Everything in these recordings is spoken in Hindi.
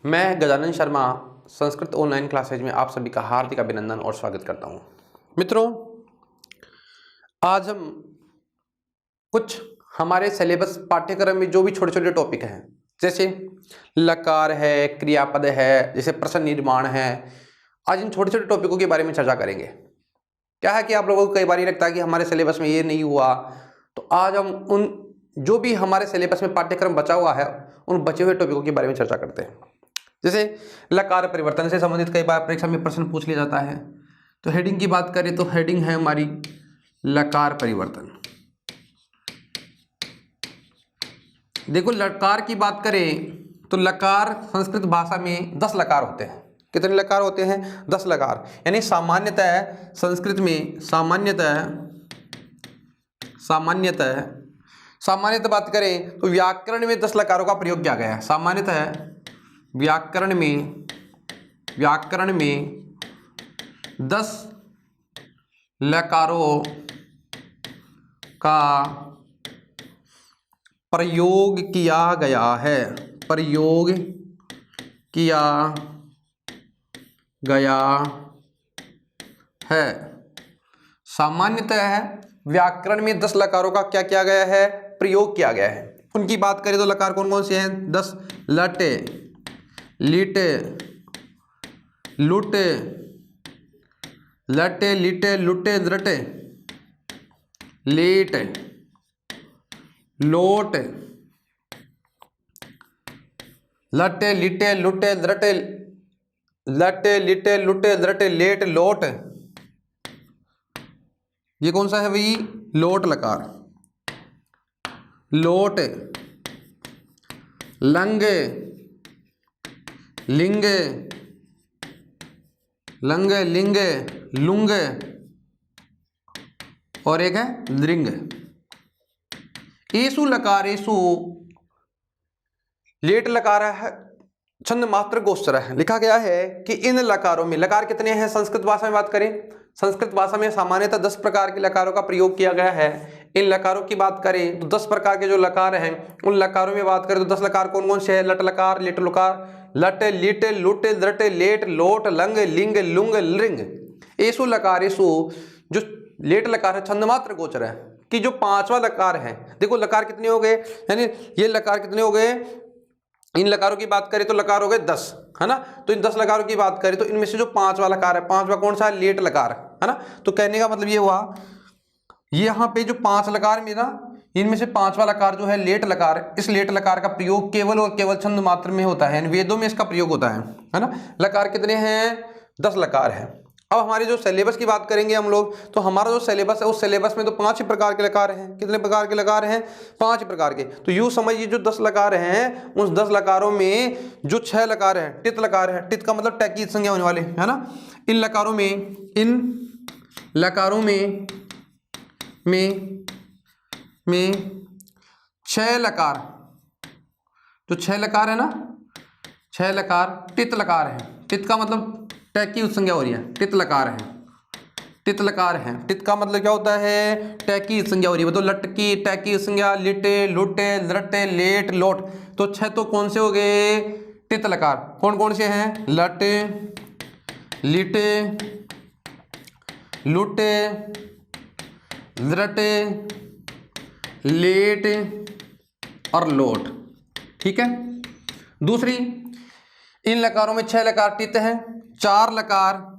मैं गजानन शर्मा संस्कृत ऑनलाइन क्लासेज में आप सभी का हार्दिक अभिनंदन और स्वागत करता हूं। मित्रों, आज हम कुछ हमारे सिलेबस पाठ्यक्रम में जो भी छोटे छोटे टॉपिक हैं, जैसे लकार है, क्रियापद है, जैसे प्रश्न निर्माण है, आज इन छोटे छोटे टॉपिकों के बारे में चर्चा करेंगे। क्या है कि आप लोगों को कई बार ये लगता है कि हमारे सिलेबस में ये नहीं हुआ, तो आज हम उन जो भी हमारे सिलेबस में पाठ्यक्रम बचा हुआ है उन बचे हुए टॉपिकों के बारे में चर्चा करते हैं। जैसे लकार परिवर्तन से संबंधित कई बार परीक्षा में प्रश्न पूछ लिया जाता है। तो हेडिंग की बात करें तो हेडिंग है हमारी लकार परिवर्तन। देखो, लकार की बात करें तो लकार संस्कृत भाषा में 10 लकार होते हैं। कितने लकार होते हैं? 10 लकार। यानी सामान्यतः संस्कृत में सामान्यतः बात करें तो व्याकरण में 10 लकारों का प्रयोग किया गया है। सामान्यतः व्याकरण में 10 लकारों का प्रयोग किया गया है। सामान्यतः व्याकरण में 10 लकारों का क्या किया गया है? प्रयोग किया गया है। उनकी बात करें तो लकार कौन कौन से हैं? 10 लटे, लीटे, लुटे, लटे, लीटे, लुटे, द्रटे, लेट, लोट, लटे, लीटे, लुटे, द्रटे, लटे, लीटे, लुटे, द्रटे, लेट, लोट। ये कौन सा है भाई? लोट लकार। लोट, लंगे, लिंगे, लंगे, लिंगे, लुंगे, और एक है दृंग। एसु लकारेसु लेट लकार है, छंद मात्र गोचर है। लिखा गया है कि इन लकारों में, लकार कितने हैं संस्कृत भाषा में बात करें? संस्कृत भाषा में सामान्यतः 10 प्रकार के लकारों का प्रयोग किया गया है। इन लकारों की बात करें तो 10 प्रकार के जो लकार हैं उन लकारों में बात करें तो 10 लकार कौन कौन से हैं? लट लकार, लिट लकार, लटे, लीटे, लुटे, द्रटे, लेट, लोट, लंग, लिंग, लुंग, लिंग। एसु लकारेसु, जो लेट लकार है छंद मात्र गोचर है कि जो 5वां लकार है। देखो लकार कितने हो गए, यानी ये लकार कितने हो गए? इन लकारों की बात करें तो लकार हो गए 10, है ना। तो इन 10 लकारों की बात करें तो इनमें से जो 5वां लकार है, 5वां कौन सा है? लेट लकार, है ना। तो कहने का मतलब ये हुआ, ये यहाँ पे जो 5 लकार में ना, इनमें से 5वां लकार जो है लेट लकार, इस लेट लकार का प्रयोग केवल और केवल छंद मात्र में होता है, वेदों में इसका प्रयोग होता है ना। लकार कितने हैं? 10 लकार है। अब हमारे जो सिलेबस की बात करेंगे हम लोग, तो हमारा जो सिलेबस है उस सिलेबस में तो 5 ही प्रकार के लकार हैं। कितने प्रकार के लकार हैं? 5 प्रकार के। तो यूं समझिए जो 10 लकार हैं उस 10 लकारों में जो 6 लकार हैं टित लकार है। टित का मतलब टैकी संज्ञा होने वाले, है ना। इन लकारों में 6 लकार, जो 6 लकार है ना, 6 लकार टित लकार है। टित का मतलब टैक की संज्ञा हो रही है, टित लकार है। टित लकार है, टित का मतलब क्या होता है? टैक की संज्ञा हो रही है। तो लटकी, टैक की संज्ञा, लिटे, लुटे, लटे, लेट, लोट। तो 6 तो कौन से हो गए? टित लकार। कौन कौन से हैं? लटे, लिटे, लुटे, लटे, लेट और लोट। ठीक है। दूसरी, इन लकारों में 6 लकार टित हैं, 4 लकार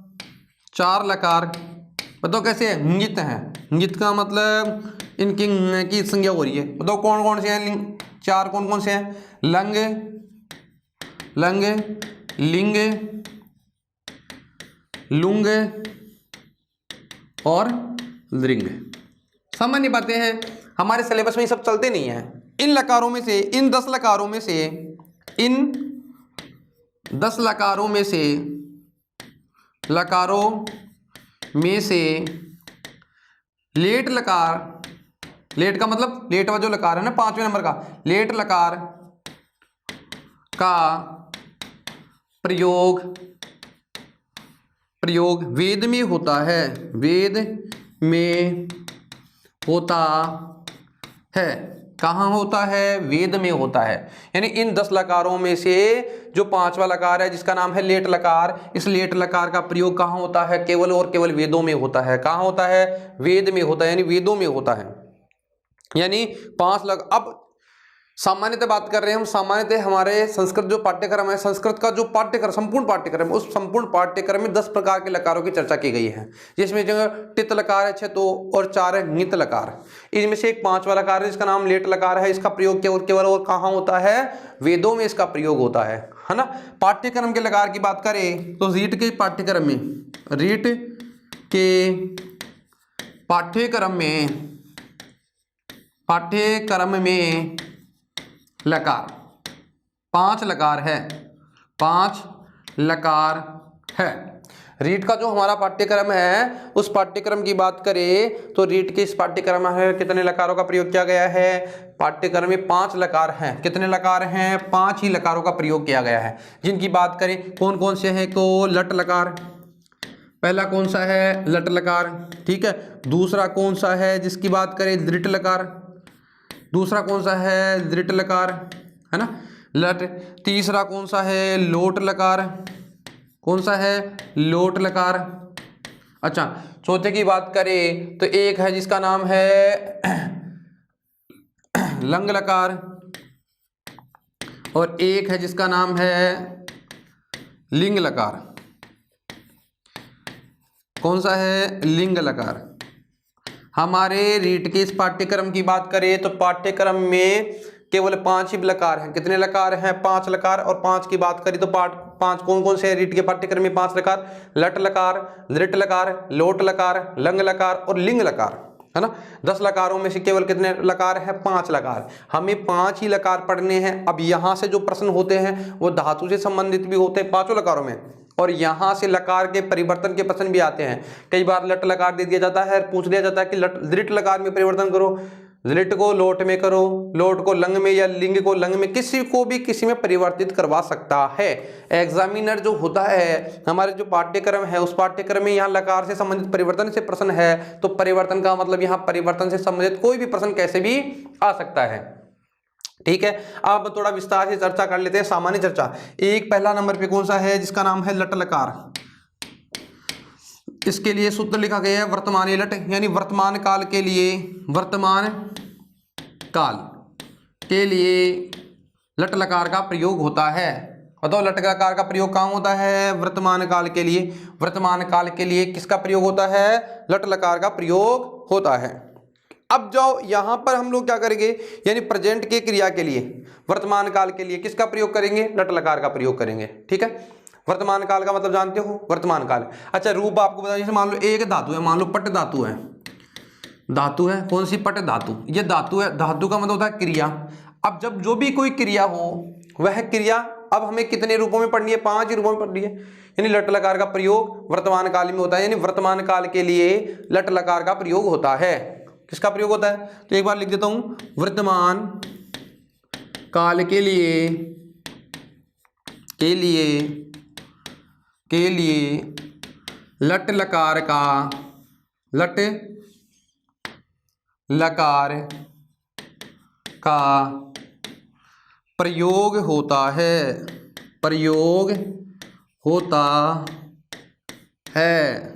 बताओ कैसे है? नित है। नित का मतलब इनकी न की संज्ञा हो रही है। बताओ कौन कौन से हैं? 4 कौन कौन से हैं? लंगे, लिंगे, लुंगे और दृंग। सामान्य बातें हैं, हमारे सिलेबस में ये सब चलते नहीं है। इन लकारों में से, इन 10 लकारों में से, इन 10 लकारों में से लेट लकार, लेट का मतलब लेटवा जो लकार है ना 5वें नंबर का, लेट लकार का प्रयोग वेद में होता है, वेद में होता है। कहाँ होता है? वेद में होता है। यानी इन 10 लकारों में से जो 5वां लकार है जिसका नाम है लेट लकार, इस लेट लकार का प्रयोग कहाँ होता है? केवल और केवल वेदों में होता है। कहाँ होता है? वेद में होता है, यानी वेदों में होता है। यानी 5 लग अब सामान्यतः बात कर रहे हैं हम। सामान्यतः हमारे संस्कृत जो पाठ्यक्रम है, संस्कृत का जो पाठ्यक्रम संपूर्ण पाठ्यक्रम है, उस संपूर्ण पाठ्यक्रम में 10 प्रकार के लकारों की चर्चा की गई है, जिसमें जो टित लकार है 6 तो और 4 है नित लकार। इनमें से एक 5वां लकार है जिसका नाम लेट लकार है। इसका प्रयोग केवल और कहाँ होता है? वेदों में इसका प्रयोग होता है ना। पाठ्यक्रम के लकार की बात करें तो रीट के पाठ्यक्रम में लकार 5 लकार है, 5 लकार है। रीट का जो हमारा पाठ्यक्रम है उस पाठ्यक्रम की बात करें तो रीट के इस पाठ्यक्रम में कितने लकारों का प्रयोग किया गया है? पाठ्यक्रम में 5 लकार हैं। कितने लकार हैं? 5 ही लकारों का प्रयोग किया गया है। जिनकी बात करें कौन कौन से हैं तो लट लकार, पहला कौन सा है? लट लकार, ठीक है। दूसरा कौन सा है जिसकी बात करें? दृढ़ लकार, दूसरा कौन सा है? दृढ़ लकार, है ना, लट। तीसरा कौन सा है? लोट लकार, कौन सा है? लोट लकार। अच्छा, चौथे की बात करें तो एक है जिसका नाम है लंग लकार और एक है जिसका नाम है लिंग लकार। कौन सा है? लिंग लकार। हमारे रीट के इस पाठ्यक्रम की बात करें तो पाठ्यक्रम में केवल 5 ही लकार हैं। कितने लकार हैं? 5 लकार। और 5 की बात करें तो 5 कौन कौन से हैं रीट के पाठ्यक्रम में? 5 लकार, लट लकार, दृढ़ लकार, लोट लकार, लंग लकार और लिंग लकार, है ना। 10 लकारों में से केवल कितने लकार हैं? 5 लकार। हमें 5 ही लकार पढ़ने हैं। अब यहाँ से जो प्रश्न होते हैं वो धातु से संबंधित भी होते हैं 5 लकारों में, और यहाँ से लकार के परिवर्तन के प्रश्न भी आते हैं। कई बार लट लकार दे दिया जाता है, पूछ दिया जाता है कि दृढ़ लकार में परिवर्तन करो, दृढ़ को लोट में करो, लोट को लंग में या लिंग को लंग में, किसी को भी किसी में परिवर्तित करवा सकता है। एग्जामिनर जो होता है, हमारे जो पाठ्यक्रम है उस पाठ्यक्रम में यहाँ लकार से संबंधित परिवर्तन से प्रश्न है, तो परिवर्तन का मतलब यहाँ परिवर्तन से संबंधित कोई भी प्रश्न कैसे भी आ सकता है। ठीक है, अब थोड़ा विस्तार से चर्चा कर लेते हैं, सामान्य चर्चा। एक पहला नंबर पे कौन सा है जिसका नाम है लट लकार। इसके लिए सूत्र लिखा गया है वर्तमान लट, यानी वर्तमान काल के लिए, वर्तमान काल के लिए लट लकार का प्रयोग होता है। बताओ लट लकार का प्रयोग कहाँ होता है? वर्तमान काल के लिए। वर्तमान काल के लिए किसका प्रयोग होता है? लट लकार का प्रयोग होता है। अब जाओ यहाँ पर हम लोग क्या करेंगे, यानी प्रेजेंट के क्रिया के लिए, वर्तमान काल के लिए किसका प्रयोग करेंगे? लट लकार का प्रयोग करेंगे। ठीक है, वर्तमान काल का मतलब जानते हो, वर्तमान काल। अच्छा, रूप आपको बता, जैसे मान लो एक धातु है, मान लो पट धातु है, धातु है कौन सी? पट धातु। ये धातु है, धातु का मतलब होता है क्रिया। अब जब जो भी कोई क्रिया हो वह क्रिया अब हमें कितने रूपों में पढ़नी है? 5 ही रूपों में पढ़नी है। यानी लट लकार का प्रयोग वर्तमान काल में होता है, यानी वर्तमान काल के लिए लट लकार का प्रयोग होता है। किसका प्रयोग होता है? तो एक बार लिख देता हूं, वर्तमान काल के लिए लट लकार का प्रयोग होता है, प्रयोग होता है।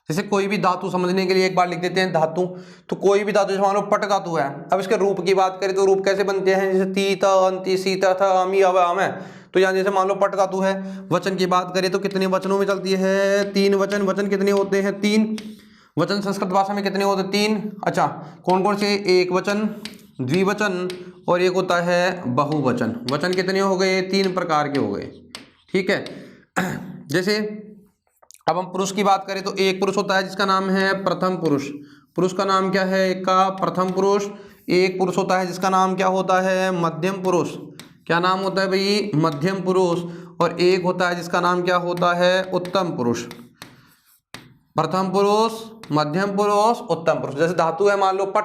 जैसे कोई भी धातु समझने के लिए एक बार लिख देते हैं धातु, तो कोई भी धातु, जैसे मान लो पट धातु है, अब इसके रूप की बात करें तो रूप कैसे बनते हैं? जैसे ती त अंति सी त थ अमी अव अम है, तो यहाँ जैसे मान लो पट धातु है। वचन की बात करें तो कितने वचनों में चलती है? 3 वचन। वचन कितने होते हैं? 3 वचन। संस्कृत भाषा में कितने होते हैं? 3। अच्छा, कौन कौन से? एक वचन, द्विवचन और एक होता है बहुवचन। वचन कितने हो गए? 3 प्रकार के हो गए। ठीक है, जैसे अब हम पुरुष की बात करें तो एक पुरुष होता है जिसका नाम है प्रथम पुरुष। पुरुष का नाम क्या है? एक का प्रथम पुरुष। एक पुरुष होता है जिसका नाम क्या होता है? मध्यम पुरुष। क्या नाम होता है भाई? मध्यम पुरुष। और एक होता है जिसका नाम क्या होता है? उत्तम पुरुष। प्रथम पुरुष, मध्यम पुरुष, उत्तम पुरुष। जैसे धातु है, मान लो पट,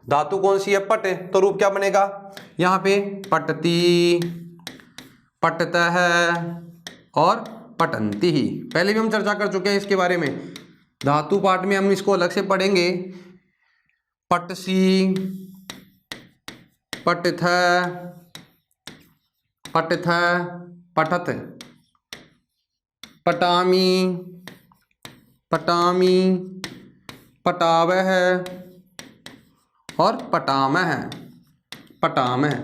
धातु कौन सी है? पट। तो रूप क्या बनेगा यहाँ पे? पटती, पटतः और पटंती ही। पहले भी हम चर्चा कर चुके हैं इसके बारे में, धातु पाठ में हम इसको अलग से पढ़ेंगे। पटसी, पठित, पठित, पठत, पटामी, पटामी, पटावह और पटामह, पटामह।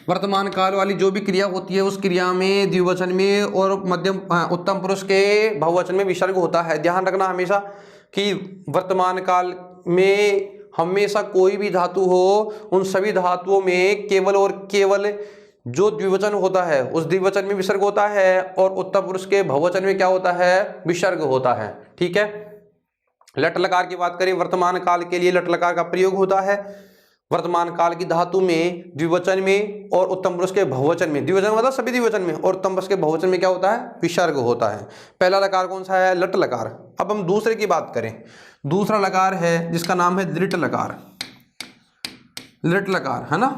वर्तमान काल वाली जो भी क्रिया होती है उस क्रिया में द्विवचन में और मध्यम उत्तम पुरुष के बहुवचन में विसर्ग होता है। ध्यान रखना हमेशा कि वर्तमान काल में हमेशा कोई भी धातु हो, उन सभी धातुओं में केवल और केवल जो द्विवचन होता है उस द्विवचन में विसर्ग होता है और उत्तम पुरुष के बहुवचन में क्या होता है, विसर्ग होता है। ठीक है। लट लकार की बात करें, वर्तमान काल के लिए लट लकार का प्रयोग होता है वर्तमान काल की धातु में द्विवचन में और उत्तम पुरुष के बहुवचन में। द्विवचन मतलब सभी द्विवचन में, और उत्तम पुरुष के बहुवचन में क्या होता है, विसर्ग होता है। पहला लकार कौन सा है, लट लकार। अब हम दूसरे की बात करें, दूसरा लकार है जिसका नाम है दृढ़ लकार। दृढ़ लकार है ना।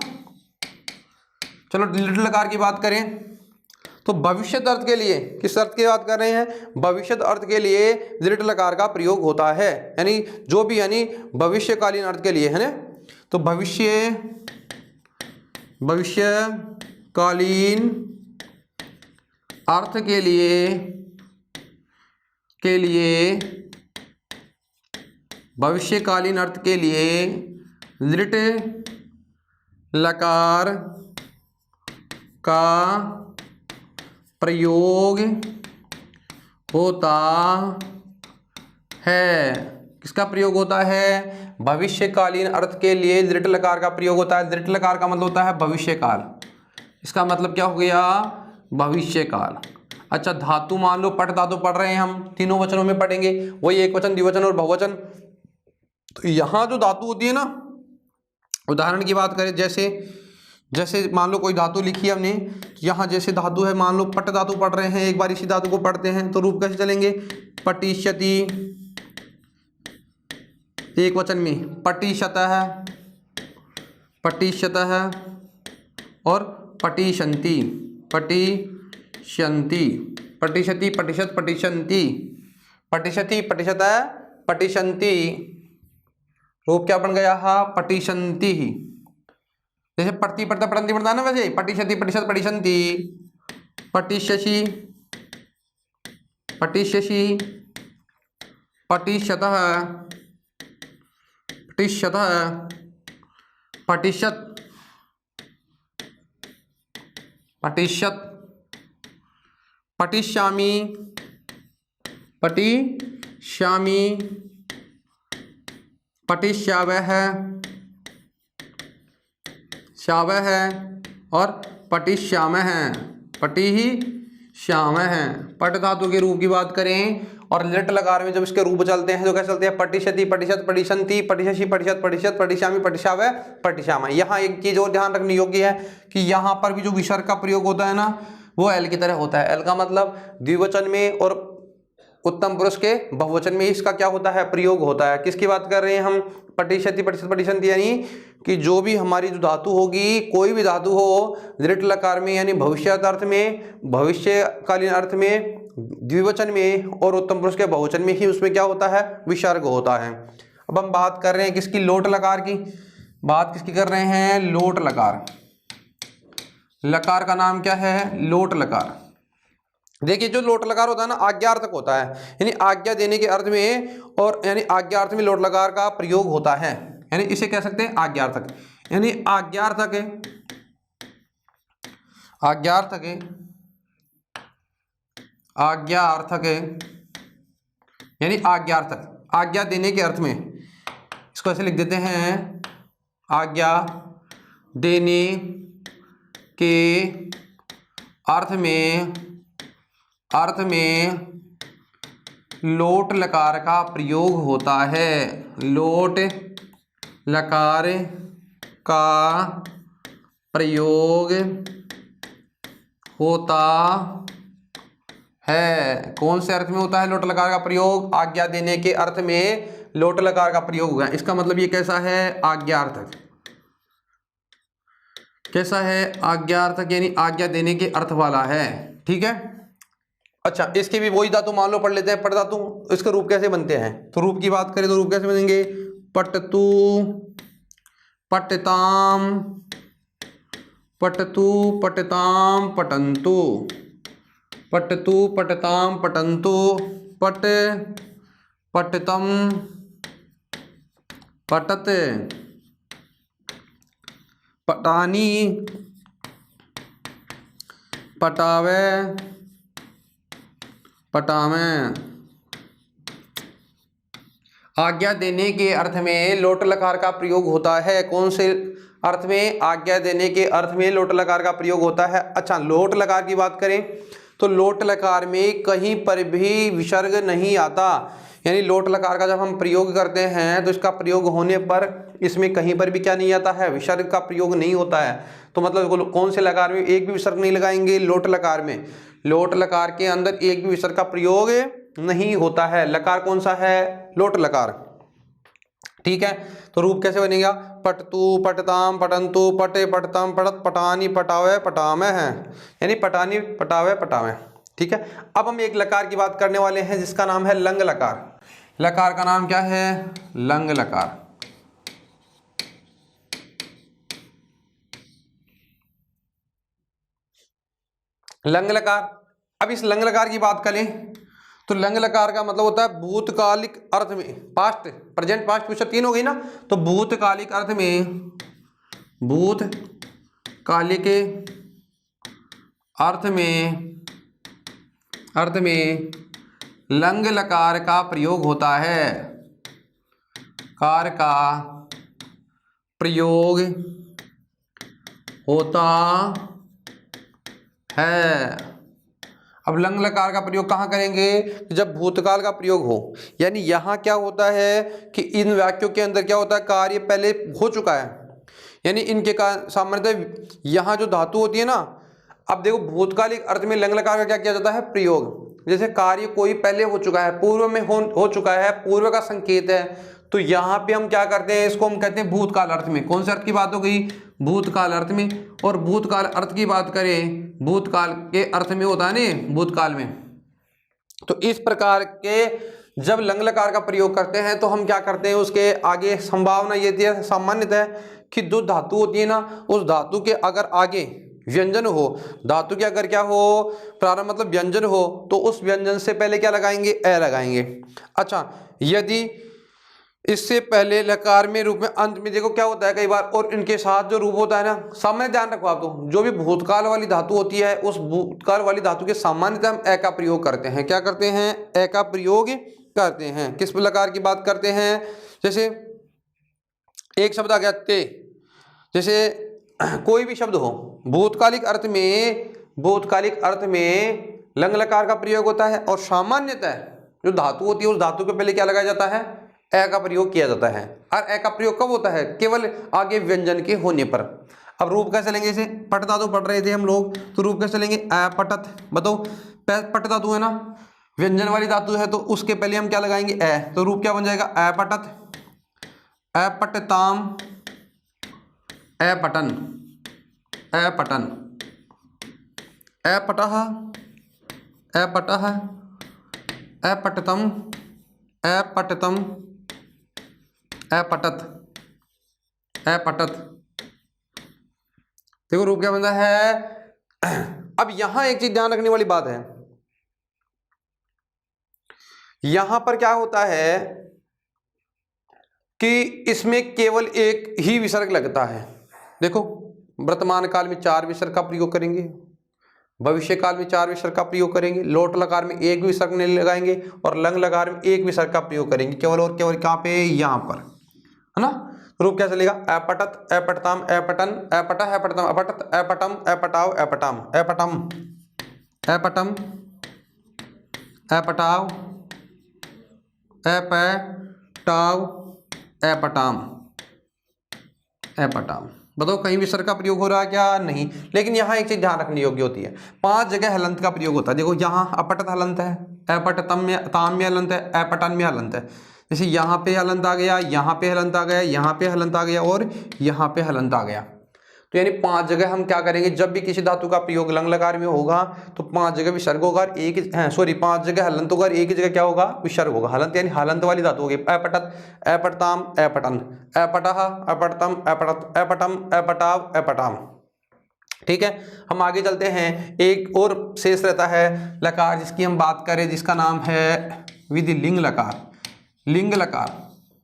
चलो दृढ़ लकार की बात करें तो भविष्यत अर्थ के लिए, किस अर्थ की बात कर रहे हैं, भविष्यत अर्थ के लिए दृढ़ लकार का प्रयोग होता है, यानी जो भी यानी भविष्यकालीन अर्थ के लिए है ना। तो भविष्यकालीन अर्थ के लिए भविष्यकालीन अर्थ के लिए दृढ़ लकार का प्रयोग होता है। किसका प्रयोग होता है, भविष्यकालीन अर्थ के लिए दृढ़ लकार का प्रयोग होता है। दृढ़ लकार का मतलब होता है भविष्यकाल। इसका मतलब क्या हो गया, भविष्यकाल। अच्छा, धातु मान लो पट धातु पढ़ रहे हैं हम, तीनों वचनों में पढ़ेंगे, वही एक वचन, द्विवचन और बहुवचन। तो यहाँ जो धातु होती है ना, उदाहरण की बात करें, जैसे मान लो कोई धातु लिखी है हमने, यहाँ जैसे धातु है, मान लो पट धातु पढ़ रहे हैं, एक बार इसी धातु को पढ़ते हैं तो रूप कैसे चलेंगे, पटिष्यति, एक वचन में पटिशतः, पटिशतः और पटिशन्ति, पटिशन्ति, पटिशति, पटिशत, पटिशन्ति, पटिशति, पटिशतः, पटिशन्ति। रूप क्या बन गया, पटिशन्ति। जैसे पढ़ती पढ़ता पढ़ती पढ़ता ना, वैसे पटिशति, पटिशत, पटिशन्ति, पटिष्यसि, पटिष्यसि, पटिशतः, पटिशतः, पटिशत, पटिशत, पटिष्यामि, पटिष्यामि, पटिष्यावः, श्यावः और पटिष्यामः, पटिष्यामः। पट धातु के रूप की बात करें और लिट लकार में जब इसके रूप चलते हैं तो क्या चलते हैं, पटिशति, पटिशत, पटिशन्ति, पटिशसि, पटिशत, पटिशत, पटिष्यामि, पटिष्यावः, पटिष्यामः। यहाँ एक चीज और ध्यान रखने योग्य है कि यहाँ पर भी जो विसर्ग का प्रयोग होता है ना, वो एल की तरह होता है। एल का मतलब द्विवचन में और उत्तम पुरुष के बहुवचन में इसका क्या होता है, प्रयोग होता है। किसकी बात कर रहे हैं हम, पटिशति, पटिशत, पटिशन्ति, यानी कि जो भी हमारी जो धातु होगी, कोई भी धातु हो दृढ़ लकार में, यानी भविष्यत अर्थ में, भविष्यकालीन अर्थ में, द्विवचन में और उत्तम पुरुष के बहुवचन में ही उसमें क्या होता है, विसर्ग होता है। अब हम बात कर रहे हैं किसकी, लोट लकार की। बात किसकी कर रहे हैं, लोट लकार। लकार का नाम क्या है, लोट लकार। देखिए जो लोट लकार होता है ना, आज्ञार्थक होता है, यानी आज्ञा देने के अर्थ में, और यानी आज्ञार्थ में लोट लकार का प्रयोग होता है, यानी इसे कह सकते हैं आज्ञार्थक। यानी आज्ञार्थक है, आज्ञार्थक है, आज्ञार्थक है, यानी आज्ञार्थक, आज्ञा देने के अर्थ में। इसको ऐसे लिख देते हैं, आज्ञा देने के अर्थ में लोट लकार का प्रयोग होता है। लोट लकार का प्रयोग होता है। कौन से अर्थ में होता है लोट लकार का प्रयोग, आज्ञा देने के अर्थ में लोट लकार का प्रयोग होगा। इसका मतलब ये कैसा है, आज्ञार्थक। कैसा है, आज्ञार्थक, यानी आज्ञा देने के अर्थ वाला है। ठीक है। अच्छा, इसके भी वही धातु मान लो पढ़ लेते हैं, पट धातु। इसके रूप कैसे बनते हैं, तो रूप की बात करें तो रूप कैसे बनेंगे, पटतु, पटताम, पठतु पठताम पठन्तु, पठतु पठताम पठन्तु, पठ पठतम पठत, पठानी पटावे पटावें। आज्ञा देने के अर्थ में लोट लकार का प्रयोग होता है। कौन से अर्थ में? आज्ञा देने के अर्थ में लोट लकार का प्रयोग होता है। अच्छा, लोट लकार की बात करें तो लोट लकार में कहीं पर भी विसर्ग नहीं आता, यानी लोट लकार का जब हम प्रयोग करते हैं तो इसका प्रयोग होने पर इसमें कहीं पर भी क्या नहीं आता है? विसर्ग का प्रयोग नहीं होता है। तो मतलब कौन से लकार में एक भी विसर्ग नहीं लगाएंगे? लोट लकार में। लोट लकार के अंदर एक भी विसर्ग का प्रयोग नहीं होता है। लकार कौन सा है? लोट लकार। ठीक है, तो रूप कैसे बनेगा? पठतु पठताम पठन्तु, पठे पठतम पठत, पठानी पटावे पटामे हैं, यानी पठानी पटावे पटावे। ठीक है, अब हम एक लकार की बात करने वाले हैं जिसका नाम है लंग लकार। लकार का नाम क्या है? लंग लकार। लंग लकार। अब इस लंग लकार की बात करें तो लंग लकार का मतलब होता है भूतकालिक अर्थ में, पास्ट प्रेजेंट पास्ट फ्यूचर तीन हो गई ना, तो भूतकालिक अर्थ में, भूतकालिक अर्थ में लंग लकार का प्रयोग होता है। कार का प्रयोग होता है। अब लंग लकार का प्रयोग कहाँ करेंगे? जब भूतकाल का प्रयोग हो, यानी यहाँ क्या होता है कि इन वाक्यों के अंदर क्या होता है? कार्य पहले हो चुका है, यानी इनके का सामान्यतः यहाँ जो धातु होती है ना, अब देखो भूतकालिक अर्थ में लंग लकार का क्या किया जाता है? प्रयोग। जैसे कार्य कोई पहले हो चुका है, पूर्व में हो चुका है, पूर्व का संकेत है, तो यहाँ पे हम क्या करते हैं? इसको हम कहते हैं भूतकाल अर्थ में। कौन से अर्थ की बात हो गई? भूतकाल अर्थ में। और भूतकाल अर्थ की बात करें, भूतकाल के अर्थ में होता है ना, भूतकाल में। तो इस प्रकार के जब लंग लकार का प्रयोग करते हैं तो हम क्या करते हैं? उसके आगे संभावना ये थी सामान्यतः कि जो धातु होती है ना, उस धातु के अगर आगे व्यंजन हो, धातु के अगर क्या हो? प्रारंभ मतलब व्यंजन हो, तो उस व्यंजन से पहले क्या लगाएंगे? ए लगाएंगे। अच्छा, यदि इससे पहले लकार में रूप में अंत में देखो क्या होता है कई बार, और इनके साथ जो रूप होता है ना, सामान्य ध्यान रखो आप, तो जो भी भूतकाल वाली धातु होती है उस भूतकाल वाली धातु के सामान्यतः हम ए का प्रयोग करते हैं। क्या करते हैं? ए का प्रयोग करते हैं। किस लकार की बात करते हैं? जैसे एक शब्द आ गया ते, जैसे कोई भी शब्द हो, भूतकालिक अर्थ में लंग लकार का प्रयोग होता है, और सामान्यतः जो धातु होती है उस धातु के पहले क्या लगाया जाता है? ए का प्रयोग किया जाता है। और ए का प्रयोग कब होता है? केवल आगे व्यंजन के होने पर। अब रूप कैसे लेंगे? जैसे पट धातु पढ़ रहे थे हम लोग, तो रूप कैसे लेंगे? ए पटत। बताओ, पट धातु है ना, व्यंजन वाली धातु है, तो उसके पहले हम क्या लगाएंगे? ए। तो रूप क्या बन जाएगा? ए पटत, ए पटताम, ए पटन, ए पटन, ए पटह, ए पटह, ए पटतम, ए पटतम, ए पटत, ए पटत। देखो रूप क्या बनता है। अब यहां एक चीज ध्यान रखने वाली बात है, यहां पर क्या होता है कि इसमें केवल एक ही विसर्ग लगता है। देखो वर्तमान काल में 4 विसर्ग का प्रयोग करेंगे, भविष्य काल में 4 विसर्ग का प्रयोग करेंगे, लोट लकार में एक विसर्ग नहीं लगाएंगे, और लंग लकार में एक विसर्ग का प्रयोग करेंगे केवल और केवल। कहाँ पे? यहाँ पर, है ना। रूप क्या चलेगा? ए पटत, ए पटताम, ए पटन, ए पटह, ए पटतम, अपटत, ए पटम, ए पटाव, ए पटाम, ए पटम, ए पटम, ए पटाव, ए पटाव, ए पटाम, ए पटाम। बताओ कहीं विसर्ग का प्रयोग हो रहा है क्या? नहीं। लेकिन यहाँ एक चीज ध्यान रखने योग्य होती है, 5 जगह हलंत का प्रयोग होता है। देखो यहाँ अपटत हलंत है, अपटतम में ताम में हलंत है, अपटन में हलंत है। जैसे यहाँ पे हलंत आ गया, यहाँ पे हलंत आ गया, यहाँ पे हलंत आ गया, और यहाँ पे हलंत आ गया। तो यानी 5 जगह हम क्या करेंगे? जब भी किसी धातु का प्रयोग लंग लकार में होगा तो 5 जगह विसर्ग होगा, 5 जगह हलंत होगा, एक ही जगह क्या होगा? विसर्ग होगा। हलंत यानी हलंत वाली धातु होगी। अपटत, अपटताम, अपटन, अपटह, अपटतम, अपटत, अपटम, अपटाव, अपटाम। ठीक है, हम आगे चलते हैं। एक और शेष रहता है लकार जिसकी हम बात करें, जिसका नाम है विधि लिंग लकार। लिंग लकार,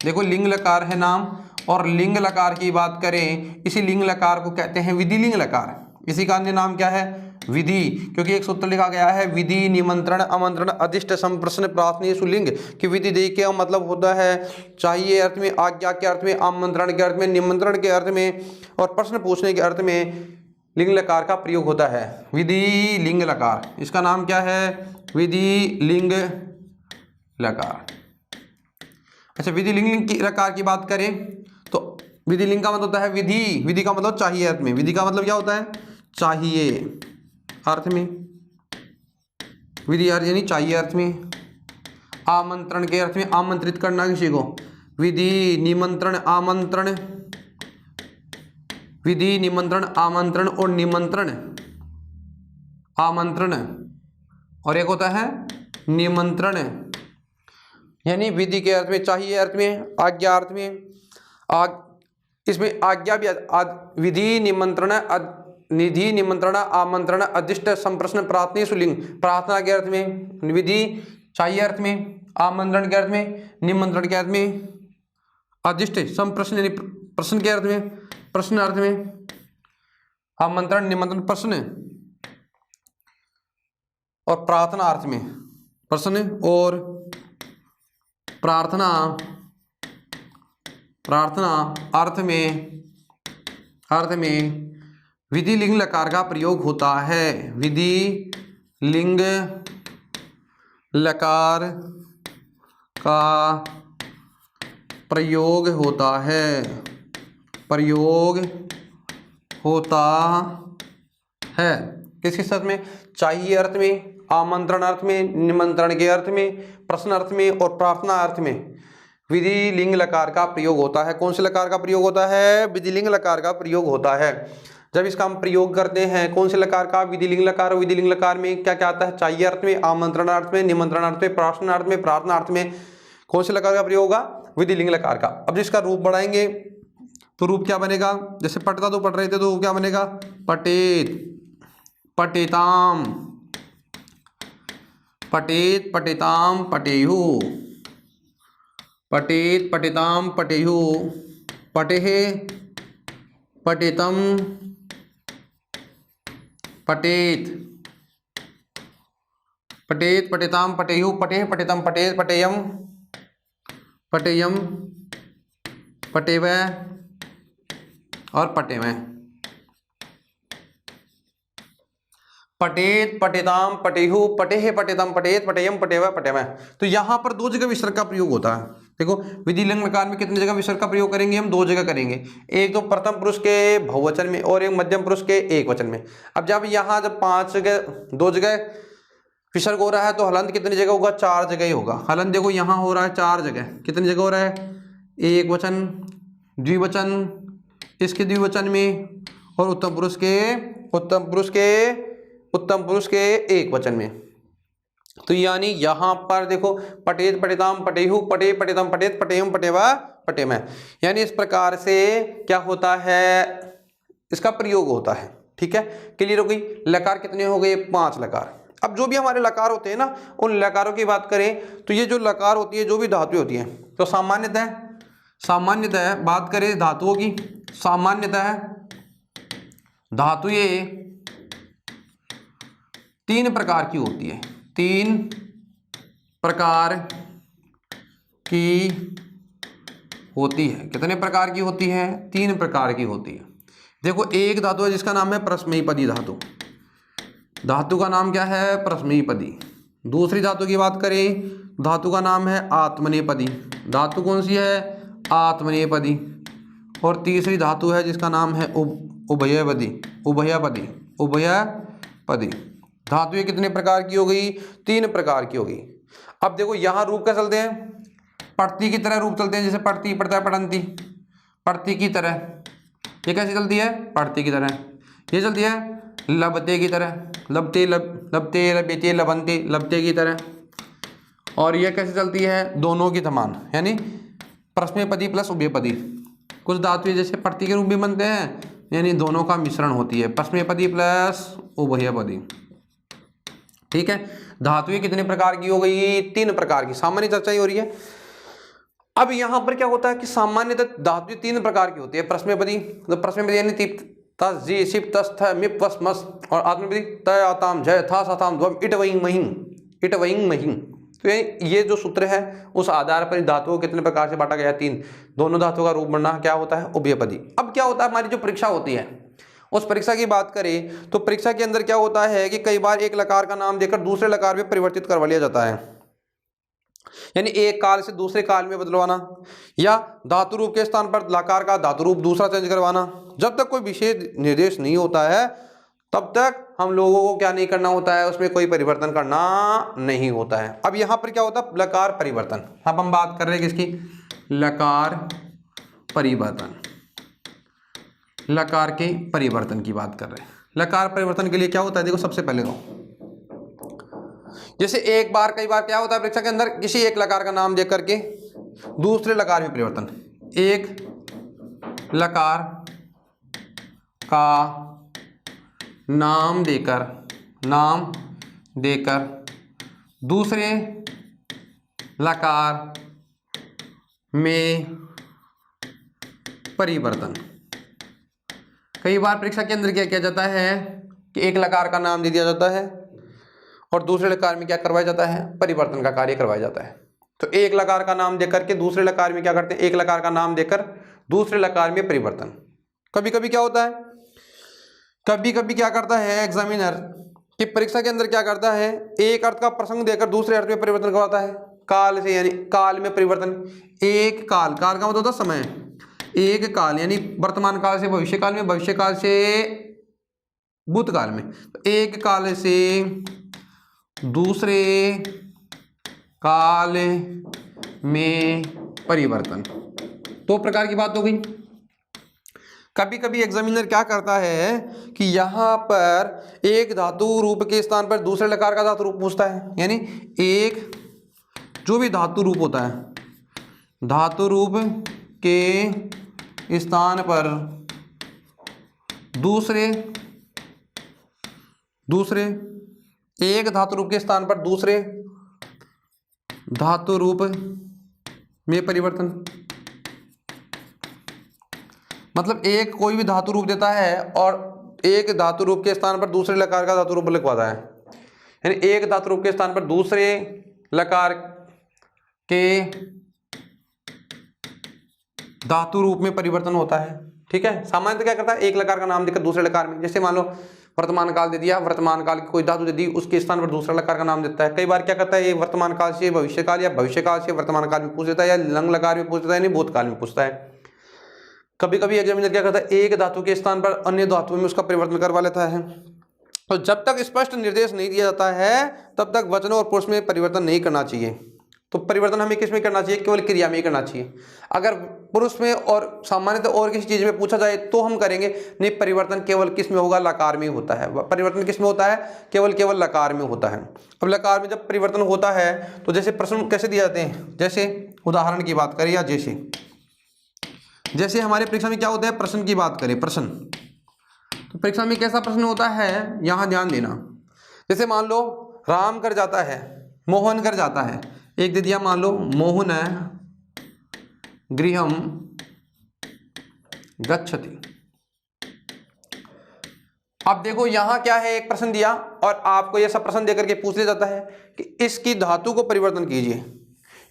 देखो लिंग लकार है नाम, और लिंग लकार की बात करें, इसी लिंग लकार को कहते हैं विधि लिंग लकार। इसी का अन्य नाम क्या है? विधि, क्योंकि एक सूत्र लिखा गया है विधि निमंत्रण आमंत्रण अधिष्ट संप्रश्न प्रार्थनीय सुलिंग की विधि देखिए मतलब होता है चाहिए अर्थ में, आज्ञा के अर्थ में, आमंत्रण के अर्थ में, निमंत्रण के अर्थ में और प्रश्न पूछने के अर्थ में लिंग लकार का प्रयोग होता है। विधि लिंग लकार, इसका नाम क्या है? विधि लिंग लकार। अच्छा, विधि लिंग लकार की बात करें तो विधि लिंग का मतलब होता है विधि, विधि का मतलब चाहिए अर्थ में, विधि का मतलब क्या होता है? चाहिए अर्थ में, विधि अर्थ यानी चाहिए अर्थ में। आमंत्रण के अर्थ में, आमंत्रित करना किसी को, विधि निमंत्रण आमंत्रण, विधि निमंत्रण आमंत्रण और निमंत्रण आमंत्रण, और एक होता है निमंत्रण, यानी विधि के अर्थ में, चाहिए अर्थ में, आज्ञा अर्थ में। इसमें आज्ञा भी विधि निमंत्रण निधि निमंत्रण आमंत्रण अधिष्ट संप्रश्न प्रार्थनीय सुलिंग, प्रार्थना के अर्थ में, विधि चाहिए अर्थ में, आमंत्रण के अर्थ में, निमंत्रण के अर्थ में, अधिष्ट संप्रश्न प्रश्न के अर्थ में, प्रश्न अर्थ में, आमंत्रण निमंत्रण प्रश्न और प्रार्थना अर्थ में, प्रश्न और प्रार्थना अर्थ में विधि लिंग लकार का प्रयोग होता है। विधि लिंग लकार का प्रयोग होता है, प्रयोग होता है किसके साथ में? चाहिए अर्थ में, आमंत्रण अर्थ में, निमंत्रण के अर्थ में, प्रश्न अर्थ में और प्रार्थना अर्थ में विधि लिंग लकार का प्रयोग होता है। कौन से लकार का प्रयोग होता है? विधि लिंग लकार का प्रयोग होता है। जब इसका हम प्रयोग करते हैं कौन से लकार का? विधि लिंग लकार। विधि लिंग लकार में क्या क्या आता है? चाहिए अर्थ में, आमंत्रण अर्थ में, निमंत्रण अर्थ में, प्रश्न अर्थ में, प्रार्थना अर्थ में कौन से लकार का प्रयोग होगा? विधि लिंग लकार का। अब जिसका रूप बढ़ाएंगे तो रूप क्या बनेगा? जैसे पटता तो पढ़ रहे थे तो क्या बनेगा? पटेत, पटेताम, पटेत पटेताम पटेयु, पटेत पटेताम पटेयु, पटेः पटेतम पटेत, पटेत पटेताम पटेयु, पटेः पटेतम पटेत, पटेयम पटेयम, पटेव और पटेव। पटेत पटेताम पटेहु, पटेः पटेतम पटेत, पटेयम पटेव पटेव। तो यहाँ पर दो जगह विसर्ग का प्रयोग होता है। देखो विधि लिंग लकार में कितनी जगह विसर्ग का प्रयोग करेंगे? हम दो जगह करेंगे, एक तो प्रथम पुरुष के बहुवचन में और एक मध्यम पुरुष के एक वचन में। अब जब यहाँ जब 5 जगह, 2 जगह विसर्ग हो रहा है तो हलंत कितनी जगह होगा? 4 जगह ही होगा। हलंत देखो यहाँ हो रहा है 4 जगह, कितनी जगह हो रहा है? एक वचन, द्विवचन, इसके द्विवचन में और उत्तम पुरुष के एक वचन में। तो यानी यहाँ पर देखो पटेत पटेताम पटेहु, पटे पटेतम पटेत, पटेयम पटेवा पटेम, यानी इस प्रकार से क्या होता है? इसका प्रयोग होता है। ठीक है, क्लियर हो गई? लकार कितने हो गए? 5 लकार। अब जो भी हमारे लकार होते हैं ना, उन लकारों की बात करें तो ये जो लकार होती है, जो भी धातु होती है, तो सामान्यतः बात करें धातुओं की, सामान्यतः धातु ये 3 प्रकार की होती है। 3 प्रकार की होती है। कितने प्रकार की होती है? 3 प्रकार की होती है। देखो एक धातु है जिसका नाम है परस्मैपदी धातु, धातु का नाम क्या है? परस्मैपदी। दूसरी धातु की बात करें, धातु का नाम है आत्मनेपदी। धातु कौन सी है? आत्मनेपदी। और तीसरी धातु है जिसका नाम है उभयपदी, उभयपदी, उभयपदी। धातु ये कितने प्रकार की हो गई? 3 प्रकार की हो गई। अब देखो यहाँ रूप क्या चलते हैं? पढ़ती की तरह रूप चलते हैं, जैसे पढ़ती पढ़ता है पढ़ंती, पढ़ती की तरह। ये कैसे चलती है? पढ़ती की तरह। ये चलती है लबते की तरह, लबते लबते लबते लबंते, लबते की तरह। और ये कैसे चलती है? दोनों की समान, यानी परस्मैपदी प्लस उभयपदी। कुछ धातु जैसे पढ़ती के रूप भी बनते हैं, यानी दोनों का मिश्रण होती है, प्रश्नपदी प्लस उभयपदी। ठीक है, धातुएं कितने प्रकार की हो गई? 3 प्रकार की, सामान्य चर्चा ही हो रही है। अब यहां पर क्या होता है कि सामान्यतः धातुएं 3 प्रकार की होती है, प्रश्नपदी, तो प्रश्नपदी यानी तिप तस जी शिप तस थ मिप वस मस, और आत्मपदी तय आताम जय था सताम ध्वम इट वहीं महिं। तो ये जो सूत्र है उस आधार पर धातुओं को कितने प्रकार से बांटा गया है? 3। दोनों धातुओं का रूप बनना क्या होता है? उभयपदी। अब क्या होता है, हमारी जो परीक्षा होती है उस परीक्षा की बात करें तो परीक्षा के अंदर क्या होता है कि कई बार एक लकार का नाम देकर दूसरे लकार में परिवर्तित करवा लिया जाता है, यानी एक काल से दूसरे काल में बदलवाना, या धातु रूप के स्थान पर लकार का धातु रूप दूसरा चेंज करवाना। जब तक कोई विशेष निर्देश नहीं होता है तब तक हम लोगों को क्या नहीं करना होता है, उसमें कोई परिवर्तन करना नहीं होता है। अब यहां पर क्या होता है? लकार परिवर्तन। अब हम बात कर रहे हैं किसकी? लकार परिवर्तन। लकार के परिवर्तन की बात कर रहे हैं। लकार परिवर्तन के लिए क्या होता है? देखो, सबसे पहले तो जैसे एक बार कई बार क्या होता है परीक्षा के अंदर, किसी एक लकार का नाम देख करके दूसरे लकार में परिवर्तन। एक लकार का नाम देकर दूसरे लकार में परिवर्तन। कई बार परीक्षा के अंदर क्या किया जाता है कि एक लकार का नाम दे दिया जाता है और दूसरे लकार में क्या करवाया जाता है? परिवर्तन का कार्य करवाया जाता है। तो एक लकार का नाम देकर के दूसरे लकार में क्या करते हैं? एक लकार का नाम देकर दूसरे लकार में परिवर्तन। कभी कभी क्या होता है, कभी कभी क्या करता है एग्जामिनर कि परीक्षा के अंदर क्या करता है, एक अर्थ का प्रसंग देकर दूसरे अर्थ में परिवर्तन करवाता है। काल से, यानी काल में परिवर्तन। एक काल, काल का मतलब होता है समय। एक काल यानी वर्तमान काल से भविष्य काल में, भविष्य काल से भूतकाल में। तो एक काल से दूसरे काल में परिवर्तन, 2 प्रकार की बात हो गई। कभी कभी एग्जामिनर क्या करता है कि यहाँ पर एक धातु रूप के स्थान पर दूसरे लकार का धातु रूप पूछता है, यानी एक जो भी धातु रूप होता है, धातु रूप के स्थान पर दूसरे एक धातु रूप के स्थान पर दूसरे धातु रूप में परिवर्तन। मतलब एक कोई भी धातु रूप देता है और एक धातु रूप के स्थान पर दूसरे लकार का धातु रूप लिखवाता है, यानी एक धातु रूप के स्थान पर दूसरे लकार के धातु रूप में परिवर्तन होता है। ठीक है, सामान्यतः क्या करता है, एक लकार का नाम देकर दूसरे लकार में, जैसे मान लो वर्तमान काल दे दिया, वर्तमान काल की कोई धातु दे दी, उसके स्थान पर दूसरा लकार का नाम देता है। कई बार क्या करता है, ये वर्तमान काल से भविष्य काल या भविष्य काल से वर्तमान काल में पूछ देता है, या लंग लकार में पूछ देता है, यानी भूतकाल में पूछता है। कभी कभी एग्जामिनर क्या करता है, एक धातु के स्थान पर अन्य धातु में उसका परिवर्तन करवा लेता है। तो जब तक स्पष्ट निर्देश नहीं दिया जाता है तब तक वचनों और पुरुष में परिवर्तन नहीं करना चाहिए। तो परिवर्तन हमें किस में करना चाहिए? केवल क्रिया में ही करना चाहिए। अगर पुरुष में और सामान्यतः और किसी चीज में पूछा जाए तो हम करेंगे, नहीं, परिवर्तन केवल किस में होगा? लकार में होता है। परिवर्तन किस में होता है? केवल लकार में होता है। अब लकार में जब परिवर्तन होता है तो जैसे प्रश्न कैसे दिए जाते हैं, जैसे उदाहरण की बात करें, या जैसे हमारे परीक्षा में क्या होता है, प्रश्न की बात करें, प्रश्न। तो परीक्षा में कैसा प्रश्न होता है, यहां ध्यान देना। जैसे मान लो राम कर जाता है, मोहन कर जाता है, एक दे दिया, मान लो मोहन गृहम गच्छति। अब देखो यहां क्या है, एक प्रश्न दिया और आपको यह सब प्रश्न देकर के पूछ लिया जाता है कि इसकी धातु को परिवर्तन कीजिए,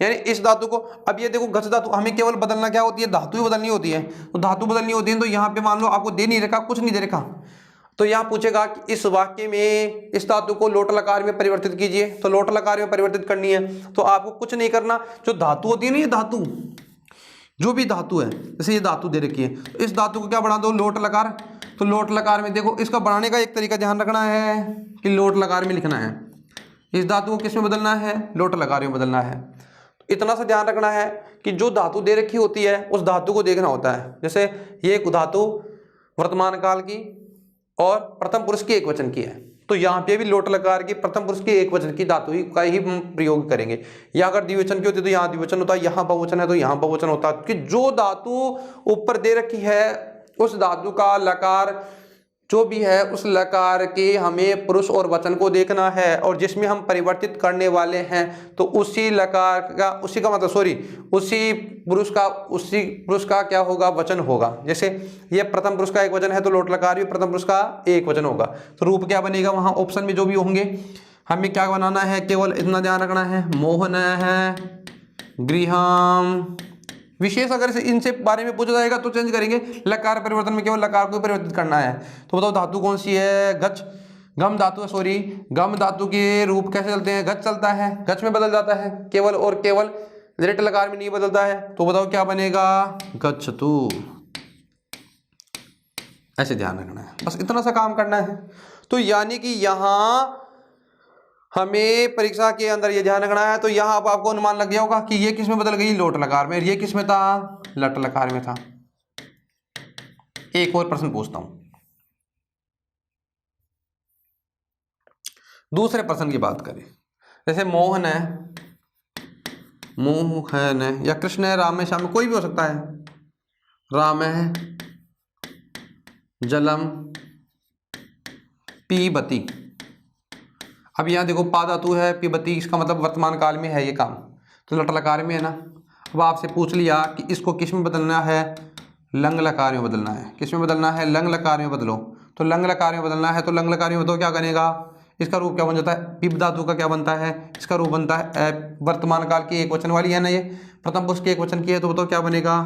यानी इस धातु को। अब ये देखो गच्छ धातु, हमें केवल बदलना क्या होती है? धातु ही बदलनी होती है। तो धातु बदलनी होती है, तो यहाँ पे मान लो आपको दे नहीं रखा, कुछ नहीं दे रखा, तो यहाँ पूछेगा कि इस वाक्य में इस धातु को लोट लकार में परिवर्तित कीजिए। तो लोट लकार में परिवर्तित करनी है तो आपको कुछ नहीं करना, जो धातु होती है ना, ये धातु, जो भी धातु है, जैसे ये धातु दे रखी है, तो इस धातु को क्या बना दो? लोट लकार। तो लोट लकार में देखो, इसका बनाने का एक तरीका ध्यान रखना है कि लोट लकार में लिखना है। इस धातु को किस में बदलना है? लोट लकार में बदलना है। इतना सा ध्यान रखना है कि जो धातु दे रखी होती है उस धातु को देखना होता है। जैसे ये एक धातु वर्तमान काल की और प्रथम पुरुष की एक वचन की है, तो यहाँ पे भी लोट लकार की प्रथम पुरुष की एक वचन की धातु का ही हम प्रयोग करेंगे। या अगर द्विवचन की होती है तो यहाँ द्विवचन होता है, यहाँ बहुवचन है तो यहाँ बहुवचन होता है। कि जो धातु ऊपर दे रखी है उस धातु का लकार जो भी है उस लकार के हमें पुरुष और वचन को देखना है, और जिसमें हम परिवर्तित करने वाले हैं तो उसी लकार का उसी पुरुष का क्या होगा, वचन होगा। जैसे ये प्रथम पुरुष का एक वचन है तो लोट लकार भी प्रथम पुरुष का एक वचन होगा, तो रूप क्या बनेगा वहां ऑप्शन में जो भी होंगे। हमें क्या बनाना है, केवल इतना ध्यान रखना है, मोहन है, गृहम। विशेष अगर इनसे बारे में पूछा जाएगा तो चेंज करेंगे, लकार परिवर्तन में केवल लकार को परिवर्तित करना है। तो बताओ धातु कौन सी है, गच। गम धातु, सॉरी गम धातु के रूप कैसे चलते हैं, गच चलता है, गच में बदल जाता है केवल और केवल, लिट लकार में नहीं बदलता है। तो बताओ क्या बनेगा, गच्छतु। ऐसे ध्यान रखना है, बस इतना सा काम करना है। तो यानी कि यहाँ हमें परीक्षा के अंदर ये ध्यान रखना है। तो यहाँ अब आपको अनुमान लग गया होगा कि ये किस में बदल गई, लोट लकार में, ये किस में था, लट लकार में था। एक और प्रश्न पूछता हूं, दूसरे प्रश्न की बात करें। जैसे मोहन है, मोहन है, या कृष्ण है, राम है, श्याम है, कोई भी हो सकता है। राम है, जलम, पीबती। अब यहाँ देखो पा धातु है, पिबती, इसका मतलब वर्तमान काल में है ये काम, तो लट लकार में है ना। अब आपसे पूछ लिया कि इसको किस में बदलना है, लंग लकार में बदलना है। किस में बदलना है, लंग लकार में बदलो। तो लंग लकार में बदलना है, तो लंग लकार में बताओ क्या करेगा, इसका रूप क्या बन जाता है, पिब धातु का क्या बनता है, इसका रूप बनता है वर्तमान काल की एक वचन वाली है ना, ये प्रथम पुरुष की एक वचन की है। तो बताओ क्या बनेगा,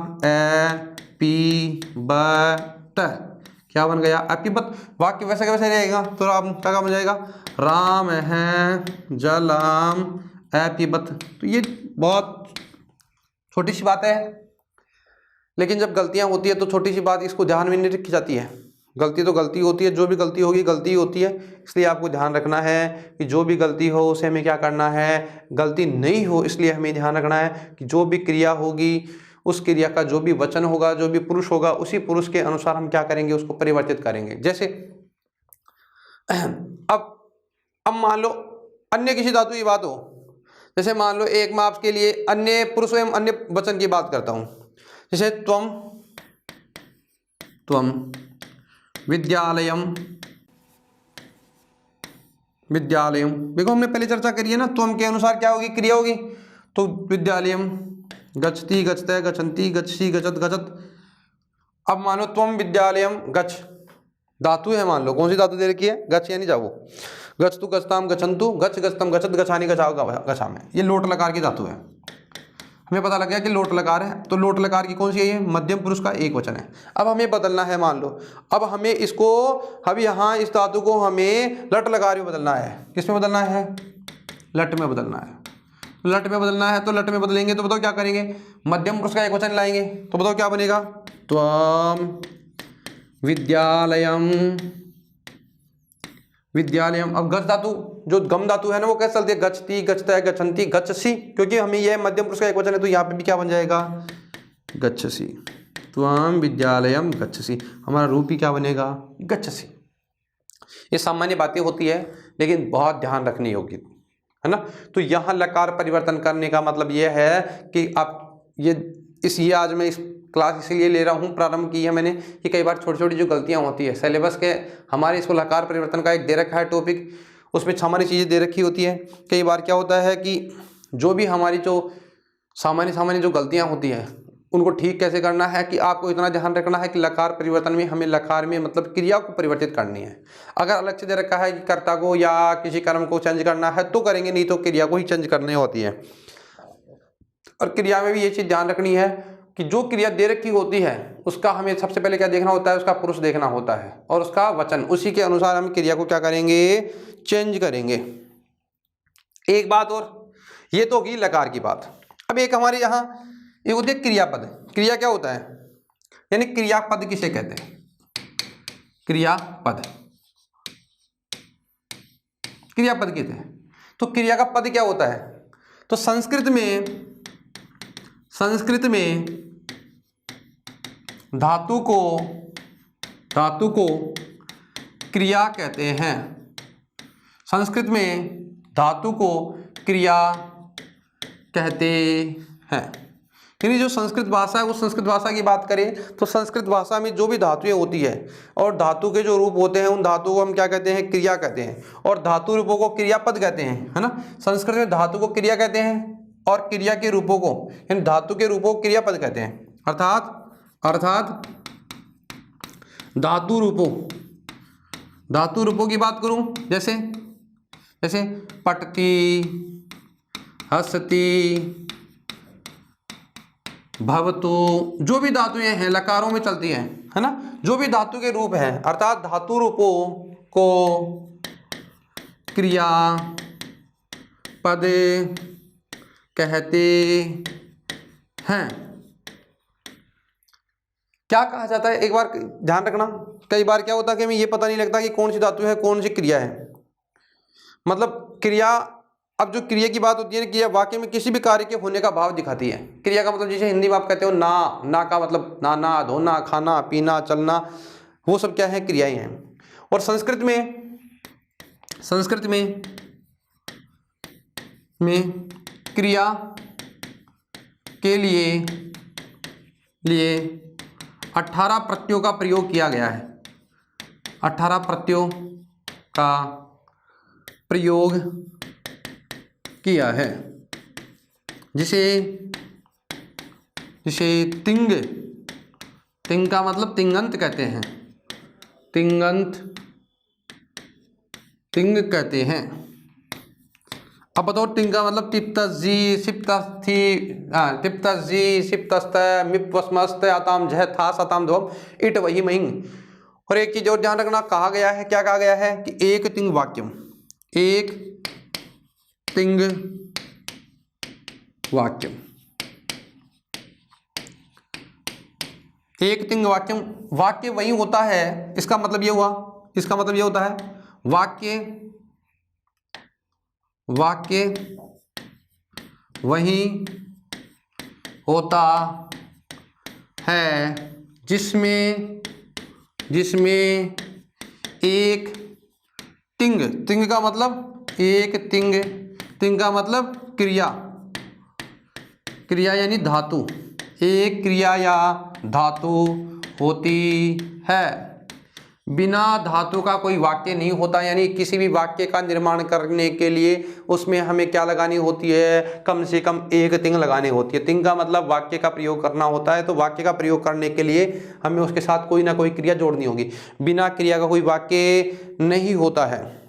पी बत, क्या बन गया, अपिबत। वाक्य वैसे का वैसे रहेगा, तो आप क्या बन जाएगा, राम है, जलाम, अपिबत। तो ये बहुत छोटी सी बात है, लेकिन जब गलतियां होती है तो छोटी सी बात इसको ध्यान में नहीं रखी जाती है। गलती तो गलती होती है, जो भी गलती होगी गलती होती है, इसलिए आपको ध्यान रखना है कि जो भी गलती हो उसे हमें क्या करना है, गलती नहीं हो इसलिए हमें ध्यान रखना है कि जो भी क्रिया होगी उस क्रिया का जो भी वचन होगा, जो भी पुरुष होगा, उसी पुरुष के अनुसार हम क्या करेंगे, उसको परिवर्तित करेंगे। जैसे अब मान लो अन्य किसी धातु की बात हो, जैसे मान लो एक मैं आपके लिए अन्य पुरुष एवं अन्य वचन की बात करता हूं। जैसे त्वम, त्वम, विद्यालयम, विद्यालयम। देखो हमने पहले चर्चा करी है ना, त्वम के अनुसार क्या होगी, क्रिया होगी। तो विद्यालयम, गच्छति, गच्छते, गच्छन्ति, गच्छसि, गच्छत, गच्छत। अब मानो त्वम विद्यालयम, गच्छ धातु है, मान लो कौन सी धातु दे रखी है, गच्छ यानी जाओ। गच्छतु, गच्छताम, गच्छन्तु, गच्छ, गच्छतम, गच्छत, गच्छानि, गच्छाओ, गच्छामि। ये लोट लकार की धातु है। हमें पता लग गया कि लोट लकार है, तो लोट लकार की कौन सी है, ये मध्यम पुरुष का एक वचन है। अब हमें बदलना है, मान लो अब हमें इसको, अब यहाँ इस धातु को हमें लट लकार में बदलना है। किस में बदलना है, लट में बदलना है। लट में बदलना है, तो लट में बदलेंगे तो बताओ क्या करेंगे, मध्यम पुरुष का एक वचन लाएंगे। तो बताओ क्या बनेगा, त्वम विद्यालयम, विद्यालयम। अब गच्छ धातु, जो गम धातु है ना, वो कैसे चलती है, गच्छति, गच्छते, गच्छन्ति, गच्छसि। क्योंकि हमें यह मध्यम पुरुष का एक वचन है, तो यहाँ पे भी क्या बन जाएगा, गच्छसि। त्वम विद्यालयम गच्छसि, हमारा रूप ही क्या बनेगा, गच्छसि। ये सामान्य बातें होती है, लेकिन बहुत ध्यान रखनी होगी, है ना। तो यहाँ लकार परिवर्तन करने का मतलब यह है कि आप ये आज मैं इस क्लास इसलिए ले रहा हूँ, प्रारंभ की है मैंने, कि कई बार छोटी छोटी जो गलतियाँ होती है सिलेबस के, हमारे इसको लकार परिवर्तन का एक दे रखा है टॉपिक, उसमें सामान्य चीज़ें दे रखी होती है। कई बार क्या होता है कि जो भी हमारी जो सामान्य जो गलतियाँ होती हैं उनको ठीक कैसे करना है, कि आपको इतना ध्यान रखना है कि लकार परिवर्तन में हमें लकार में मतलब क्रिया को परिवर्तित करनी है। अगर अलग से दे रखा है कि कर्ता को या किसी कर्म को चेंज करना है तो करेंगे, नहीं तो क्रिया को ही चेंज करनी होती है। और क्रिया में भी ये चीज़ ध्यान रखनी है कि जो क्रिया दे रखी होती है उसका हमें सबसे पहले क्या देखना होता है, उसका पुरुष देखना होता है और उसका वचन, उसी के अनुसार हम क्रिया को क्या करेंगे, चेंज करेंगे। एक बात और, ये तो होगी लकार की बात। अब एक हमारे यहाँ ये होती है क्रियापद। क्रिया क्या होता है, यानी क्रियापद किसे कहते हैं, क्रियापद, क्रियापद कहते हैं। तो क्रिया का पद क्या होता है, तो संस्कृत में धातु को क्रिया कहते हैं। संस्कृत में धातु को क्रिया कहते हैं। यानी जो संस्कृत भाषा है, वो संस्कृत भाषा की बात करें तो संस्कृत भाषा में जो भी धातुएं होती है और धातु के जो रूप होते हैं, उन धातुओं को हम क्या कहते हैं, क्रिया कहते हैं, और धातु रूपों को क्रियापद कहते हैं, है ना। संस्कृत में धातु को क्रिया कहते हैं और क्रिया के रूपों को, यानी धातु के रूपों को क्रियापद कहते हैं। अर्थात धातु रूपों की बात करूं, जैसे पटती, हसती, भवतु, जो भी धातुएं हैं लकारों में चलती हैं, है ना, जो भी धातु के रूप हैं, अर्थात धातु रूपों को क्रिया पद कहते हैं। क्या कहा जाता है, एक बार ध्यान रखना, कई बार क्या होता है कि हमें ये पता नहीं लगता कि कौन सी धातु है, कौन सी क्रिया है। मतलब क्रिया, अब जो क्रिया की बात होती है ना, क्रिया वाक्य में किसी भी कार्य के होने का भाव दिखाती है। क्रिया का मतलब जैसे हिंदी में आप कहते हो ना का मतलब नहाना, धोना, खाना, पीना, चलना, वो सब क्या है, क्रियाएं हैं। और संस्कृत में क्रिया के लिए 18 प्रत्ययों का प्रयोग किया गया है। 18 प्रत्ययों का प्रयोग किया है, जिसे तिंग का मतलब तिंगंत कहते हैं, तिंग कहते हैं। अब बताओ तिंग का मतलब तिप्तजी, सिप्तस्थी, तिप्तजी, सिप्तस्त, मिप्वस्मस्त, आताम जह, था, सताम ध्वम, इट वही महिंग। और एक चीज और ध्यान रखना, कहा गया है, क्या कहा गया है कि एक तिंग वाक्यम, एक तिंग वाक्यम, एक तिंग वाक्यम, वाक्य वही होता है, इसका मतलब ये हुआ, इसका मतलब ये होता है वाक्य वही होता है जिसमें एक तिंग का मतलब एक तिंग का मतलब क्रिया यानी धातु, एक क्रिया या धातु होती है। बिना धातु का कोई वाक्य नहीं होता, यानी किसी भी वाक्य का निर्माण करने के लिए उसमें हमें क्या लगानी होती है, कम से कम एक तिंग लगानी होती है। तिंग का मतलब वाक्य का प्रयोग करना होता है, तो वाक्य का प्रयोग करने के लिए हमें उसके साथ कोई ना कोई क्रिया जोड़नी होगी। बिना क्रिया का कोई वाक्य नहीं होता है।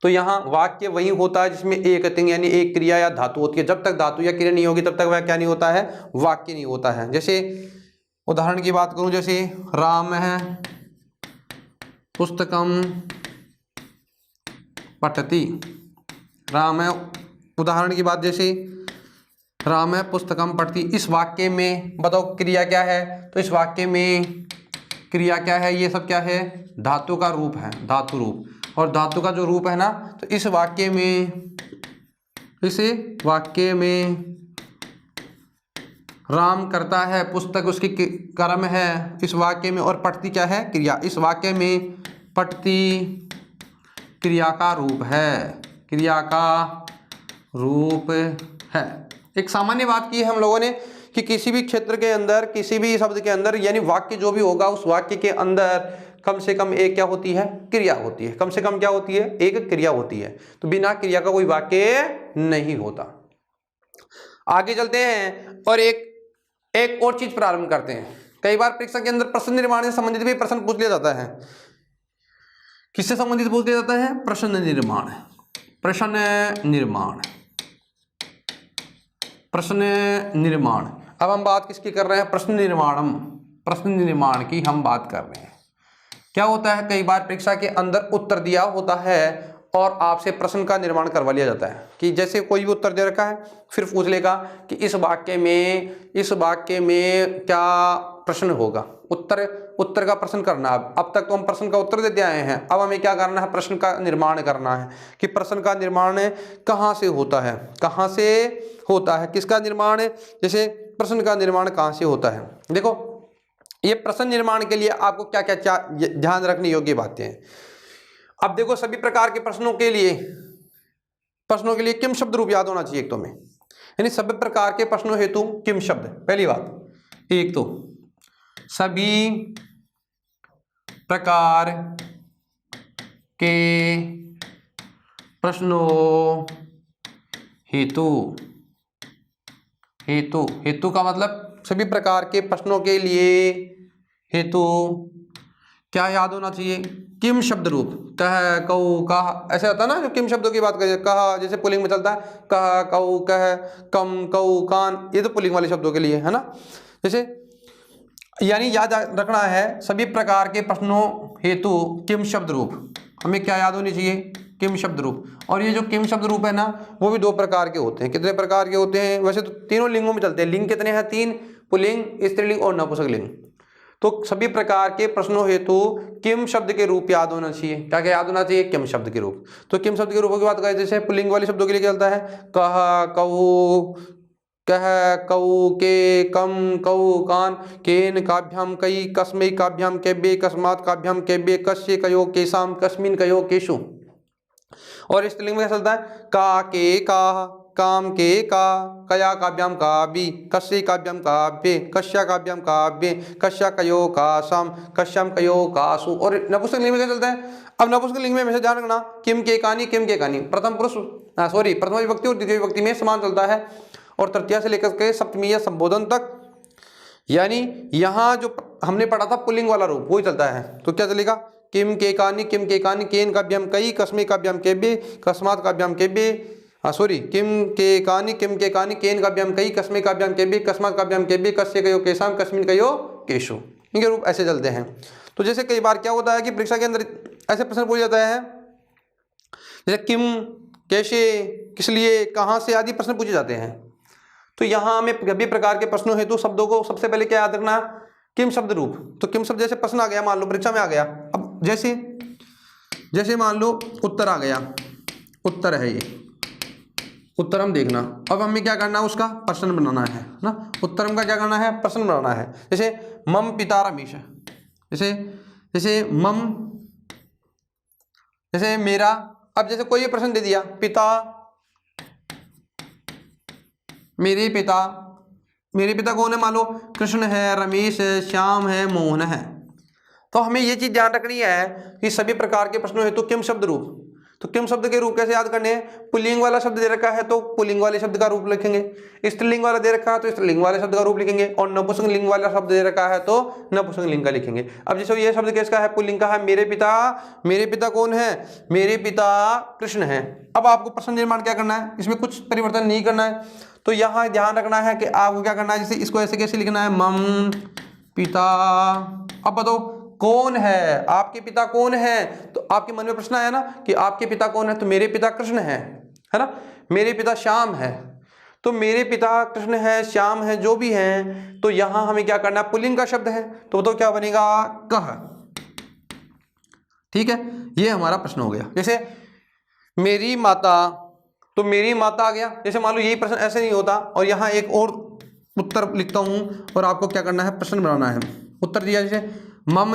तो यहाँ वाक्य वही होता है जिसमें एक तिंग यानी एक क्रिया या धातु होती है। जब तक धातु या क्रिया नहीं होगी तब तक वह क्या नहीं होता है, वाक्य नहीं होता है। जैसे उदाहरण की बात करूं, जैसे राम है पुस्तकम पठति, राम है, उदाहरण की बात, जैसे राम है पुस्तकम पठति, इस वाक्य में बताओ क्रिया क्या है, तो इस वाक्य में क्रिया क्या है, ये सब क्या है, धातु का रूप है, धातु रूप। और धातु का जो रूप है ना, तो इस वाक्य में राम करता है, पुस्तक उसकी कर्म है इस वाक्य में, और पठती क्या है, क्रिया। इस वाक्य में पठती क्रिया का रूप है, क्रिया का रूप है। एक सामान्य बात की है हम लोगों ने कि किसी भी क्षेत्र के अंदर, किसी भी शब्द के अंदर, यानी वाक्य जो भी होगा उस वाक्य के अंदर कम से कम एक क्या होती है, क्रिया होती है। कम से कम क्या होती है, एक क्रिया होती है। तो बिना क्रिया का कोई वाक्य नहीं होता। आगे चलते हैं और एक और चीज प्रारंभ करते हैं। कई बार परीक्षा के अंदर प्रश्न निर्माण से संबंधित भी प्रश्न पूछ लिया जाता है। किससे संबंधित पूछ लिया जाता है, प्रश्न निर्माण। अब हम बात किसकी कर रहे हैं, प्रश्न निर्माण की हम बात कर रहे हैं। क्या होता है, कई बार परीक्षा के अंदर उत्तर दिया होता है और आपसे प्रश्न का निर्माण करवा लिया जाता है कि जैसे कोई भी उत्तर दे रखा है, फिर पूछ लेगा कि इस वाक्य में क्या प्रश्न होगा, उत्तर का प्रश्न करना। अब तक तो हम प्रश्न का उत्तर देते आए हैं, अब हमें क्या करना है, प्रश्न का निर्माण करना है कि प्रश्न का निर्माण कहाँ से होता है, किसका निर्माण है, जैसे प्रश्न का निर्माण कहाँ से होता है। देखो ये प्रश्न निर्माण के लिए आपको क्या क्या ध्यान रखने योग्य बातें हैं। अब देखो सभी प्रकार के प्रश्नों के लिए किम शब्द रूप याद होना चाहिए। एक तो में यानी सभी प्रकार के प्रश्नों हेतु किम शब्द। पहली बात, एक तो सभी प्रकार के प्रश्नों हेतु, हेतु का मतलब सभी प्रकार के प्रश्नों के लिए हेतु क्या याद होना चाहिए, किम शब्द रूप। कह, कऊ, कहा, ऐसे होता है ना जो किम शब्दों की बात करें, कहा जैसे पुल्लिंग में चलता है, कह, कऊ, कह, कम, कऊ, कान, ये तो पुल्लिंग वाले शब्दों के लिए है ना। जैसे यानी याद रखना है सभी प्रकार के प्रश्नों हेतु किम शब्द रूप, हमें क्या याद होनी चाहिए, किम शब्द रूप। और ये जो किम शब्द रूप है ना वो भी दो प्रकार के होते हैं। कितने प्रकार के होते हैं, वैसे तो तीनों लिंगों में चलते हैं। लिंग कितने हैं, तीन, पुल्लिंग, स्त्रीलिंग और नपुंसकलिंग। तो सभी प्रकार के प्रश्नों हेतु किम शब्द के रूप याद होना चाहिए। क्या क्या याद होना चाहिए, किम शब्द के रूप। तो किम शब्द के रूपों की बात करें, जैसे पुल्लिंग वाले शब्दों के लिए क्या चलता है, कहा, कऊ, कह, कऊ, के, कम, कऊ, कान, केन, काभ्याम, कई, कस्मै, काभ्याम, केब्ये, कस्मात्, काभ्याम, केब्ये, कस्य, कयो, केशाम, कस्मिन्, कयो, केषु। और स्त्रीलिंग में क्या चलता है, का, के, का, काम, के, का, कया, काभ्याम, काभि, कस्य, काभ्याम, काभ्ये, कस्या, काभ्याम, काभ्ये, कस्या, कयो, कासाम, कस्याम, कयो, कासु। और नपुंसक लिंग में क्या चलता है। अब नपुंसक लिंग में हमेशा ध्यान रखना, किम के कानी, किम के कानी, प्रथम पुरुष प्रथम विभक्ति और द्वितीय विभक्ति में समान चलता है, और तृतीया से लेकर के सप्तमी या संबोधन तक, यानी यहाँ जो हमने पढ़ा था पुल्लिंग वाला रूप वही चलता है। तो क्या चलेगा, किम के कानी, किम के कानी, केन काभ्याम कई, कस्मै काभ्याम केब्ये, कस्मात् काभ्याम केब्ये, किम के कानी, किम के कानी, केन काभ्याम कई, कस्मै काभ्याम केब्ये, कस्मात् काभ्याम केब्ये, कस्य कयो केशाम, कस्मिन् कयो केषु। इनके रूप ऐसे चलते हैं। तो जैसे कई बार क्या होता है कि परीक्षा के अंदर ऐसे प्रश्न पूछा जाता है, जैसे किम, कैसे, किस लिए, कहाँ से आदि प्रश्न पूछे जाते हैं। तो यहाँ हमें सभी प्रकार के प्रश्नों हेतु शब्दों को सबसे पहले क्या याद रखना, किम शब्द रूप। तो किम शब्द जैसे प्रश्न आ गया, मान लो परीक्षा में आ गया, अब जैसे मान लो उत्तर आ गया, उत्तर है ये, उत्तर हम देखना, अब हमें क्या करना है, उसका प्रश्न बनाना है ना। उत्तर हम का क्या करना है, प्रश्न बनाना है। जैसे मम पिता रमेश, जैसे मम, जैसे मेरा, अब जैसे कोई प्रश्न दे दिया, पिता, मेरे पिता कौन है, मान लो कृष्ण है, रमेश है, श्याम है, मोहन है। तो हमें ये चीज ध्यान रखनी है कि सभी प्रकार के प्रश्नों हेतु किम शब्द रूप। तो किम शब्द के रूप कैसे याद करने हैं, पुल्लिंग वाला शब्द दे रखा है तो पुल्लिंग वाले शब्द का रूप लिखेंगे, स्त्रीलिंग वाला दे रखा है तो स्त्रीलिंग वाले शब्द का रूप लिखेंगे, और नपुंसक लिंग वाला शब्द दे रखा है तो नपुंसक लिंग का लिखेंगे। अब जैसे ये शब्द किसका है, पुल्लिंग का है, मेरे पिता कौन है, मेरे पिता कृष्ण है। अब आपको प्रश्न निर्माण क्या करना है, इसमें कुछ परिवर्तन नहीं करना है। तो यहाँ ध्यान रखना है कि आपको क्या करना है, जैसे इसको ऐसे कैसे लिखना है, मम पिता। अब बताओ कौन है, आपके पिता कौन है। तो आपके मन में प्रश्न आया ना कि आपके पिता कौन है, तो मेरे पिता कृष्ण है ना। मेरे पिता श्याम है, तो मेरे पिता कृष्ण है, श्याम है, जो भी है। तो यहां हमें क्या करना है, पुल्लिंग का शब्द है, तो बताओ क्या बनेगा, कह। ठीक है, ये हमारा प्रश्न हो गया। जैसे मेरी माता, तो मेरी माता आ गया। जैसे मान लो यही प्रश्न ऐसे नहीं होता, और यहाँ एक और उत्तर लिखता हूं, और आपको क्या करना है, प्रश्न बनाना है। उत्तर दिया जैसे मम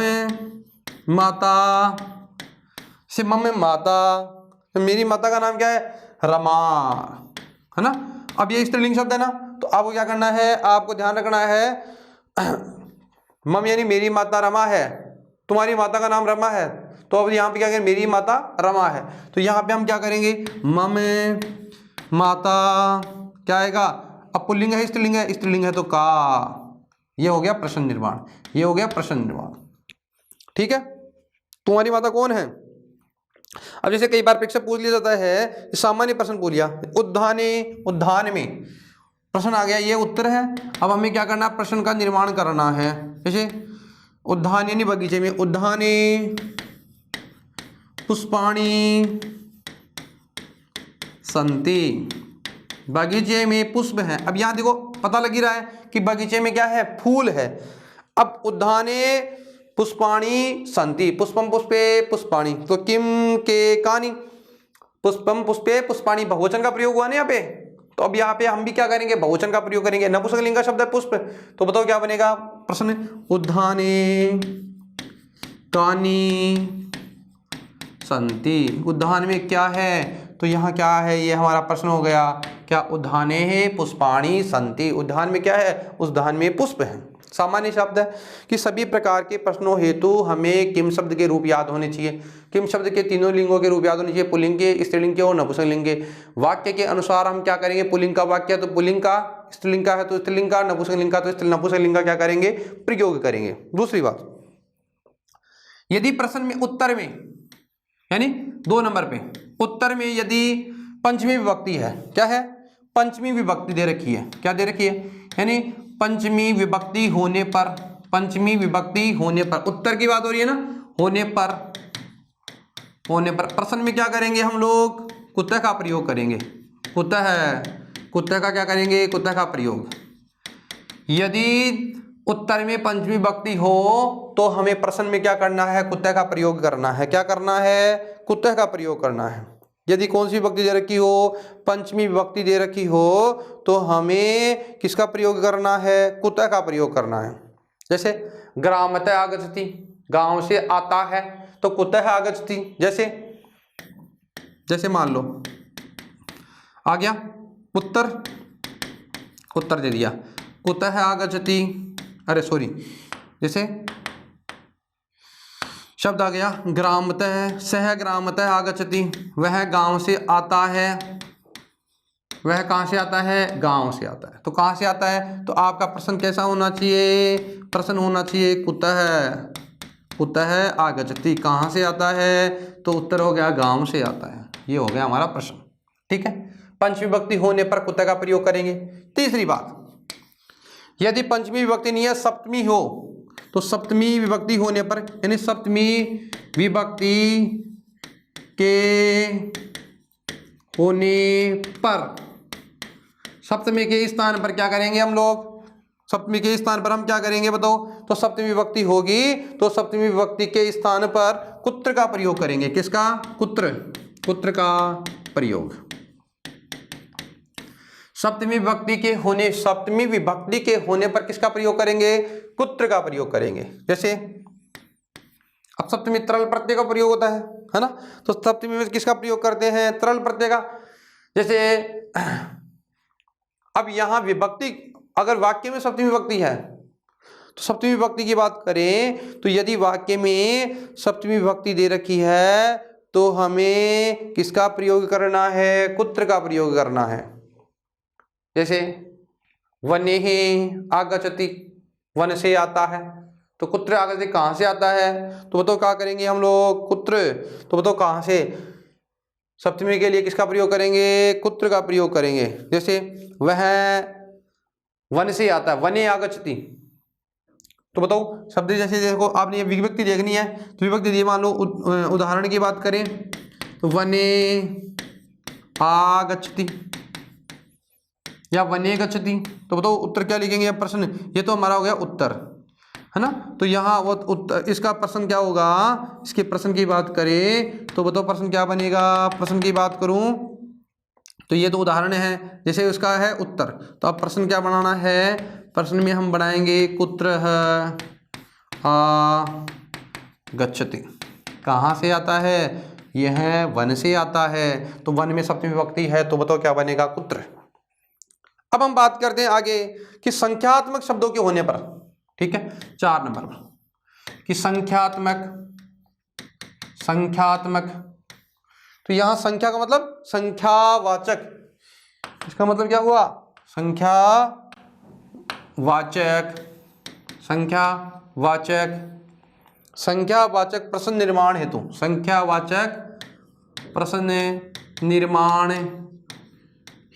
माता, से मम माता, तो मेरी माता का नाम क्या है, रमा, है ना। अब ये स्त्रीलिंग शब्द है ना, तो आपको क्या करना है, आपको ध्यान रखना है, मम यानी मेरी माता रमा है, तुम्हारी माता का नाम रमा है। तो अब यहाँ पे क्या करें, मेरी माता रमा है, तो यहाँ पे हम क्या करेंगे, मम माता क्या आएगा, अब पुल्लिंग है, स्त्रीलिंग है तो का। ये हो गया प्रश्न निर्माण, ये हो गया प्रश्न निर्माण। ठीक है, तुम्हारी माता कौन है। अब जैसे कई बार परीक्षा पूछ लिया जाता है, सामान्य प्रश्न पूछ लिया, उद्यान में प्रश्न आ गया, ये उत्तर है। अब हमें क्या करना है, प्रश्न का निर्माण करना है। जैसे उद्यान यानी बगीचे में, उद्याने पुष्पाणि सन्ति, बगीचे में पुष्प हैं। अब यहाँ देखो पता लग ही रहा है कि बगीचे में क्या है, फूल है। अब उद्याने पुष्पाणि सन्ति, पुष्पम पुष्पे पुष्पाणि, तो किम के कानि, पुष्पम पुष्पे पुष्पाणि, बहुवचन का प्रयोग हुआ ना यहाँ पे। तो अब यहाँ पे हम भी क्या करेंगे, बहुवचन का प्रयोग करेंगे। नपुंसकलिंग का शब्द है पुष्प, तो बताओ क्या बनेगा प्रश्न, उद्याने कानि सन्ति, उद्यान में क्या है, तो यहाँ क्या है, ये हमारा प्रश्न हो गया। क्या उद्याने पुष्पाणि सन्ति, उद्यान में क्या है, उद्यान में पुष्प है। सामान्य शब्द है कि सभी प्रकार के प्रश्नों हेतु हमें किम शब्द के रूप याद होने चाहिए। किम शब्द के तीनों लिंगों के रूप याद होने चाहिए, पुल्लिंग के, स्त्रीलिंग के और नपुंसकलिंग के। वाक्य के अनुसार हम क्या करेंगे, पुल्लिंग का वाक्य तो पुल्लिंग का, स्त्रीलिंग का है तो स्त्रीलिंग का, नपुंसकलिंग का तो नपुंसकलिंग का क्या करेंगे, प्रयोग करेंगे। दूसरी बात, यदि प्रश्न में उत्तर में यानी 2 नंबर पे उत्तर में यदि पंचमी विभक्ति है, क्या है, पंचमी विभक्ति दे रखी है, क्या दे रखी है, यानी पंचमी विभक्ति होने पर, पंचमी विभक्ति होने पर, उत्तर की बात हो रही है ना, होने पर प्रश्न में क्या करेंगे हम लोग, कुत्ते का प्रयोग करेंगे। कुत्ते का क्या करेंगे, कुत्ते का प्रयोग। यदि उत्तर में पंचमी विभक्ति हो तो हमें प्रश्न में क्या करना है, कुत्ते का प्रयोग करना है। क्या करना है, कुत्ते का प्रयोग करना है। यदि कौन सी विभक्ति दे रखी हो, पंचमी विभक्ति दे रखी हो, तो हमें किसका प्रयोग करना है, कुत्ते का प्रयोग करना है। जैसे ग्रामतः आगच्छति, गांव से आता है, तो कुतः आगच्छति। जैसे मान लो आ गया उत्तर, उत्तर दे दिया, कुतः आगच्छति, अरे सॉरी, जैसे शब्द आ गया ग्रामतः, सह ग्रामतः आगच्छति, वह गांव से आता है। वह कहाँ से आता है, गांव से आता है। तो कहाँ से आता है, तो आपका प्रश्न कैसा होना चाहिए, प्रश्न होना चाहिए कुतः आगच्छति, कहाँ से आता है, तो उत्तर हो गया गांव से आता है। ये हो गया हमारा प्रश्न, ठीक है। पंचमी विभक्ति होने पर कुत्ते का प्रयोग करेंगे। तीसरी बात, यदि पंचमी विभक्ति नहीं है, सप्तमी हो, तो सप्तमी विभक्ति होने पर, यानी सप्तमी विभक्ति के होने पर, सप्तमी के स्थान पर क्या करेंगे हम लोग, सप्तमी के स्थान पर हम क्या करेंगे बताओ, तो सप्तमी विभक्ति होगी तो सप्तमी विभक्ति के स्थान पर कुत्र का प्रयोग करेंगे। किसका, कुत्र का प्रयोग। सप्तमी विभक्ति के होने पर किसका प्रयोग करेंगे, कुत्र का प्रयोग करेंगे। जैसे अब सप्तमी तरल प्रत्यय का प्रयोग होता है ना, तो सप्तमी में किसका प्रयोग करते हैं, तरल प्रत्यय का। जैसे अब यहां विभक्ति, अगर वाक्य में सप्तमी विभक्ति है तो सप्तमी विभक्ति की बात करें तो यदि वाक्य में सप्तमी विभक्ति दे रखी है तो हमें किसका प्रयोग करना है, कुत्र का प्रयोग करना है। जैसे वनेः आगच्छति, वन से आता है, तो कुत्र आगच्छति कहाँ से आता है, तो बताओ क्या करेंगे हम लोग, कुत्र। तो बताओ कहाँ से, सप्तमी के लिए किसका प्रयोग करेंगे, कुत्र का प्रयोग करेंगे। जैसे वह वन से आता है, वने आगच्छति, तो बताओ शब्द, जैसे देखो आपने ये विभक्ति देखनी है, तो विभक्ति दी, मान लो उदाहरण की बात करें तो वने आगच्छति या वने गच्छति, तो बताओ उत्तर क्या लिखेंगे, प्रश्न, ये तो हमारा हो गया उत्तर, है ना। तो यहाँ वो उत्तर, इसका प्रश्न क्या होगा, इसके प्रश्न की बात करें तो बताओ प्रश्न क्या बनेगा। प्रश्न की बात करूं तो ये तो उदाहरण है, जैसे उसका है उत्तर, तो अब प्रश्न क्या बनाना है, प्रश्न में हम बनाएंगे कुत्रः आगच्छति, कहाँ से आता है, यह वन से आता है, तो वन में सप्तमी विभक्ति है, तो बताओ क्या बनेगा, कुत्र। अब हम बात करते हैं आगे कि संख्यात्मक शब्दों के होने पर, ठीक है, 4 नंबर पर कि संख्यात्मक, तो यहां संख्या का मतलब संख्यावाचक, इसका मतलब क्या हुआ, संख्यावाचक प्रश्न निर्माण हेतु, संख्यावाचक प्रश्न निर्माण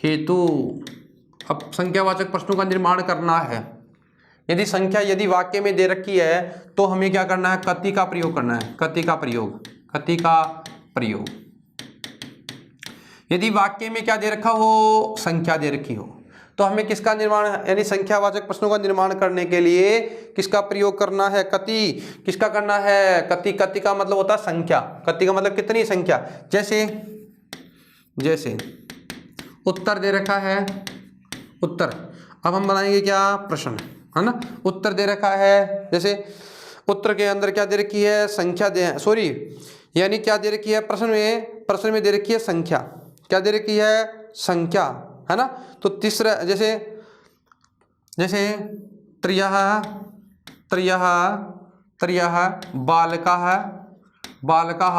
हेतु। अब संख्यावाचक प्रश्नों का निर्माण करना है, यदि संख्या यदि वाक्य में दे रखी है तो हमें क्या करना है, कति का प्रयोग करना है, कति का प्रयोग। यदि वाक्य में क्या दे रखा हो, संख्या दे रखी हो, तो हमें किसका निर्माण, यानी संख्यावाचक प्रश्नों का निर्माण करने के लिए किसका प्रयोग करना है, कति। किसका करना है, कति। कति का मतलब होता है संख्या, कति का मतलब कितनी संख्या। जैसे उत्तर दे रखा है, उत्तर, अब हम बनाएंगे क्या, प्रश्न, है ना। उत्तर दे रखा है, जैसे उत्तर के अंदर क्या दे रखी है, संख्या यानी क्या दे रखी है, प्रश्न में दे रखी है संख्या, क्या दे रखी है, संख्या, है ना। तो तीसरा जैसे जैसे त्रियः त्रियः त्रियः बालकाः बालकाः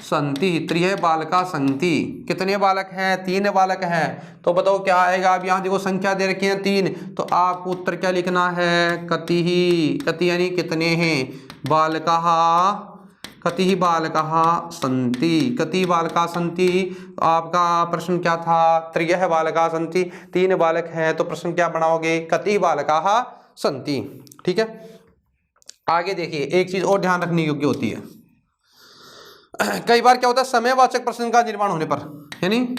सन्ति, त्रियः बालका सन्ति। कितने बालक हैं? 3 बालक हैं। तो बताओ क्या आएगा? अब यहाँ देखो संख्या दे रखी है 3, तो आपको उत्तर क्या लिखना है? कतिः, कति यानी कितने हैं, बालकाः, कतिः बालकाः सन्ति, कति बालका सन्ति। आपका प्रश्न क्या था? त्रियः बालका सन्ति, 3 बालक हैं, तो प्रश्न क्या बनाओगे? कतिः बालकाः सन्ति। ठीक है, आगे देखिए, एक चीज और ध्यान रखने योग्य होती है। कई बार क्या होता है, समयवाचक प्रश्न का निर्माण होने पर, यानी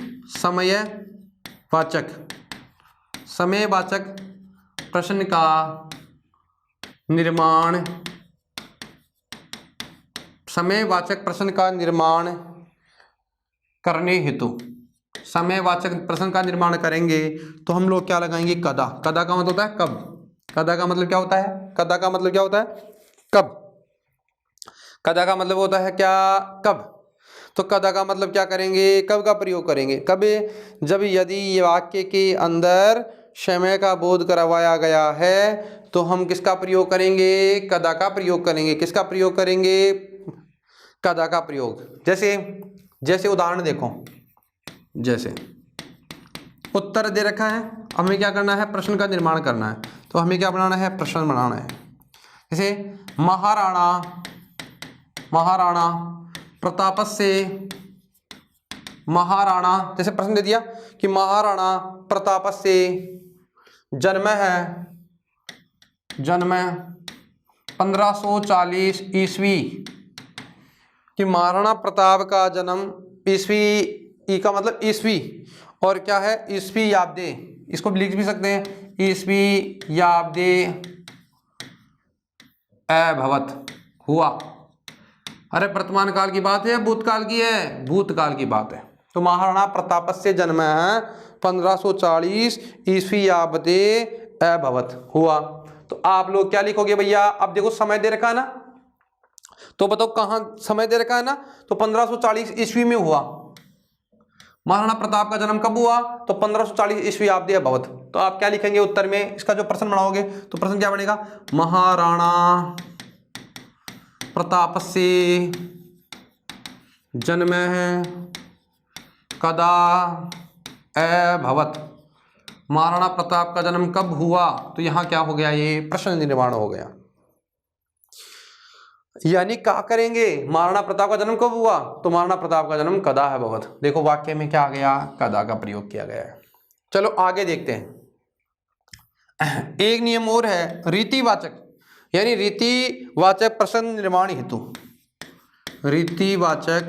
समयवाचक प्रश्न का निर्माण, समयवाचक प्रश्न का निर्माण करने हेतु, समयवाचक प्रश्न का निर्माण करेंगे तो हम लोग क्या लगाएंगे? कदा। कदा का मतलब होता है कब। कदा का मतलब क्या होता है? कदा का मतलब क्या होता है? कब। कदा का मतलब होता है क्या? कब। तो कदा का मतलब क्या करेंगे? कब का प्रयोग करेंगे। कब? जब यदि वाक्य के अंदर समय का बोध करवाया गया है तो हम किसका प्रयोग करेंगे? कदा का प्रयोग करेंगे। किसका प्रयोग करेंगे? कदा का प्रयोग। जैसे उदाहरण देखो, जैसे उत्तर दे रखा है, हमें क्या करना है? प्रश्न का निर्माण करना है। तो हमें क्या बनाना है? प्रश्न बनाना है। जैसे महाराणा प्रतापस्य, महाराणा, जैसे प्रश्न दे दिया कि महाराणा प्रतापस्य जन्म 1540 ईस्वी, कि महाराणा प्रताप का जन्म ईस्वी, ई का मतलब ईस्वी, और क्या है? ईस्वी याब्दे, इसको लिख भी सकते हैं, ईस्वी याब्दे अभवत, हुआ। अरे वर्तमान काल की बात है, भूतकाल की है? भूतकाल की बात है। तो महाराणा प्रताप से जन्म है 1540 ईस्वी याब्दे अभवत, हुआ। तो आप लोग क्या लिखोगे भैया? अब देखो समय दे रखा है ना, तो बताओ कहां समय दे रखा है ना, तो 1540 ईस्वी में हुआ। महाराणा प्रताप का जन्म कब हुआ? तो 1540 ईस्वी याब्दे अभवत। तो आप क्या लिखेंगे उत्तर में? इसका जो प्रश्न बनाओगे तो प्रश्न क्या बनेगा? महाराणा प्रताप से जन्म कदा अभवत, महाराणा प्रताप का जन्म कब हुआ? तो यहां क्या हो गया? ये प्रश्न निर्माण हो गया। यानी क्या करेंगे? महाराणा प्रताप का जन्म कब हुआ? तो महाराणा प्रताप का जन्म कदा अभवत। देखो वाक्य में क्या आ गया? कदा का प्रयोग किया गया है। चलो आगे देखते हैं। एक नियम और है, रीतिवाचक, यानी रीतिवाचक प्रश्न निर्माण हेतु, रीतिवाचक